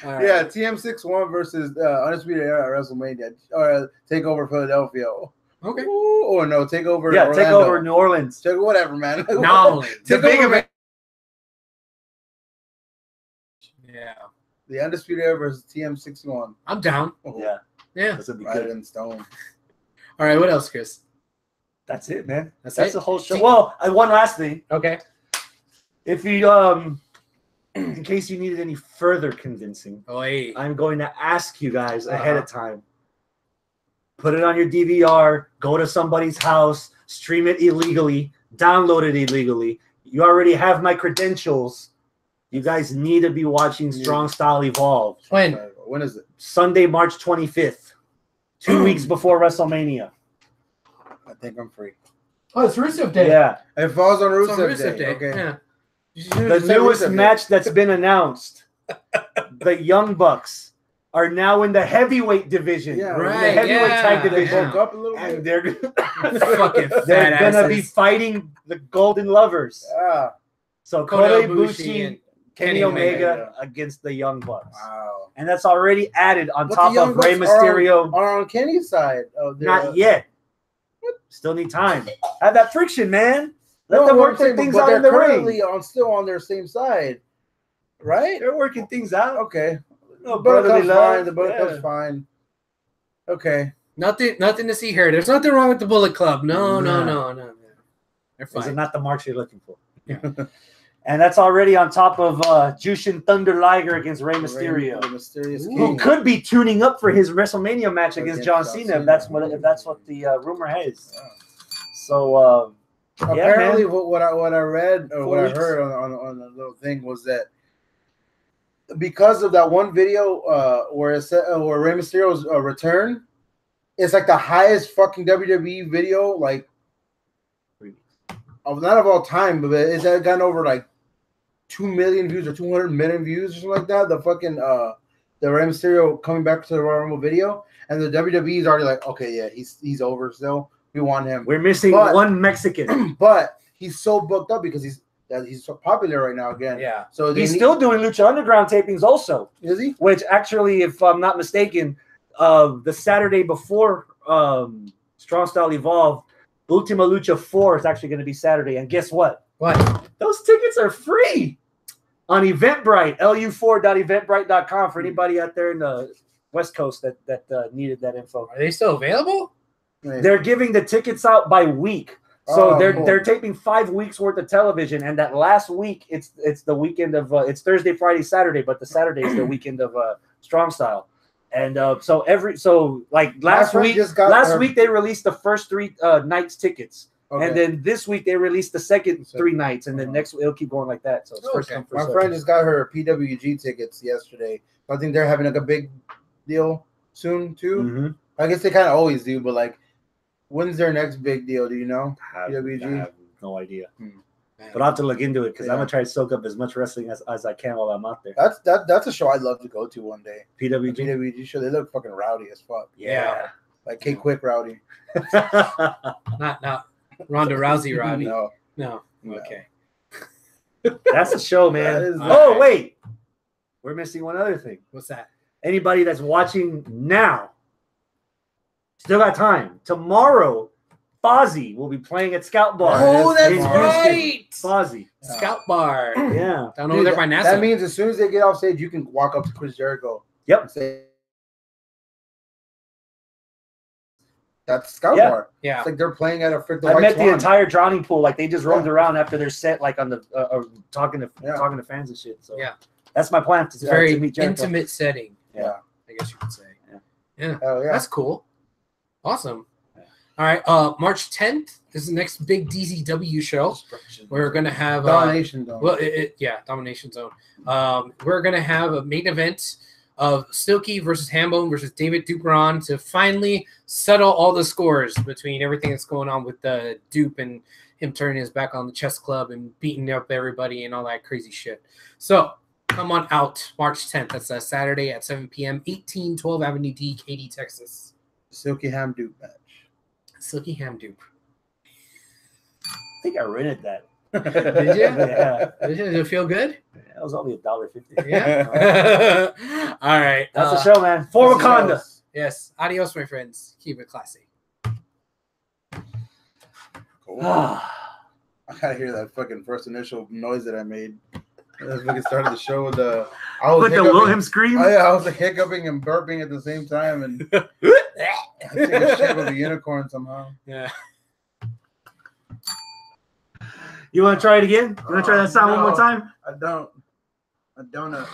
Right. Yeah, TM61 versus Undisputed Era at WrestleMania. Or TakeOver Philadelphia. Okay. Ooh, or no, TakeOver Yeah, Orlando. TakeOver New Orleans. Whatever, man. No. The big event. Yeah. The Undisputed Era versus TM61. I'm down. Oh, Yeah, Yeah. this would be right good. in stone. All right. What else, Chris? That's it, man. That's That's it? the whole show. Well, one last thing. Okay. If you in case you needed any further convincing, Oh, hey. I'm going to ask you guys ahead of time. Put it on your DVR, go to somebody's house, stream it illegally, download it illegally. You already have my credentials. You guys need to be watching Strong Style Evolve. When is it? Sunday, March 25th. 2 weeks before WrestleMania. I think I'm free. Oh, it's Rusev Day. Yeah. It falls on It's on Rusev Day. Okay. Yeah. The newest match that's been announced, the Young Bucks, are now in the heavyweight division. Yeah, Right, The heavyweight tag They division. woke up a little And bit. Fucking they're fat gonna be asses. fighting the Golden Lovers. Ah, So Kota Kota Ibushi Ibushi and and Kenny Kenny Omega Omega. against the Young Bucks. wow. And that's already added on But top the Young of Rey Bucks are Mysterio. Are on Kenny's side. Not yet. Still need time. Have that friction, man. Let No, them what work I'm saying, their things but out they're in the currently ring. still on their same side, right? They're working things out. Okay. No The brotherly Buttercup's love. fine. The Buttercup's Yeah. fine. Okay. Nothing to see here. There's nothing wrong with the Bullet Club. No. Nah. They're Is it fine. not the march you're looking for? And that's already on top of Jushin Thunder Liger against Rey Mysterio, The mysterious Ooh. who king. could be tuning up for his WrestleMania match against John Cena. If that's what the rumor has. Yeah. So Apparently, man. what I read or 4 what I weeks. heard on the little thing was that because of that one video where it said where Rey Mysterio's return, it's like the highest fucking WWE video like of not of all time, but it's gotten over like 2 million views or 200 million views or something like that. The fucking the Rey Mysterio coming back to the Royal Rumble video, and the WWE is already like, okay, yeah, he's over still. We want him. We're missing But- one Mexican. But he's so booked up because he's so popular right now again. Yeah. So He's still doing Lucha Underground tapings also, is he? which actually, if I'm not mistaken, the Saturday before Strong Style Evolve, Ultima Lucha 4 is actually going to be Saturday. And guess what? What? Those tickets are free on Eventbrite, lu4.eventbrite.com for anybody out there in the West Coast that needed that info. Are they still available? They're giving the tickets out by week. So Oh, they're cool. taping 5 weeks worth of television, and that last week it's the weekend of it's Thursday, Friday, Saturday, but the Saturday is the weekend of Strong Style. And last friend week just got her- week they released the first 3 nights tickets. Okay. And then this week they released the second So- 3 nights, and then next it'll keep going like that. So it's first Okay. come, My first friend served. just got her PWG tickets yesterday. I think they're having like a big deal soon too. Mhm. I guess they kind of always do, but like, when's their next big deal? Do you know? I PWG? have no idea, Man. but I'll have to look into it because Yeah. I'm gonna try to soak up as much wrestling as I can while I'm out there. That's a show I'd love to go to one day. The PWG, PWG show. They look fucking rowdy as fuck. yeah. Like K Quick rowdy. Not Ronda Rousey, Roddy. No. No. No. Okay. That's a show, man. That is- Oh, wait. We're missing one other thing. What's that? Anybody that's watching now, still got time. Tomorrow, Fozzy will be playing at Scout Bar. Oh, that's in Houston. right. Fozzy. Scout Bar. Yeah. Down over Dude, there by NASA. that means as soon as they get off stage, you can walk up to Chris Jericho. Yep. And say, that's Scout Yeah. Bar. Yeah. It's like they're playing at a freaking I White met Swan. the entire drowning pool. Like they just roamed Yeah. around after their set, like on the talking to fans and shit. So Yeah. that's my plan It's a to very meet Jericho. intimate setting. Yeah. I guess you could say. Oh yeah. That's cool. Awesome. All right. March 10th is the next big DZW show. We're gonna have Domination Zone. well, Domination Zone. We're gonna have a main event of Silky versus Hambone versus David Duperon to finally settle all the scores between everything that's going on with the Dupe and him turning his back on the chess club and beating up everybody and all that crazy shit. So come on out March 10th. That's a Saturday at 7 p.m. 1812 Avenue D, Katy, Texas. Silky Ham Duke match. Silky Ham Dupe. I think I rented that. Did you? Yeah. Did it feel good? That was only $1.50. Yeah. All right. That's the show, man. For Wakanda. Yes. Adios, my friends. Keep it classy. Cool. I gotta hear that fucking first initial noise that I made. That's when we started the show with the. With the Wilhelm scream. Oh, yeah, I was like hiccuping and burping at the same time, and I took a shit with a unicorn somehow. Yeah. You want to try it again? You want to try that sound one more time? I don't know.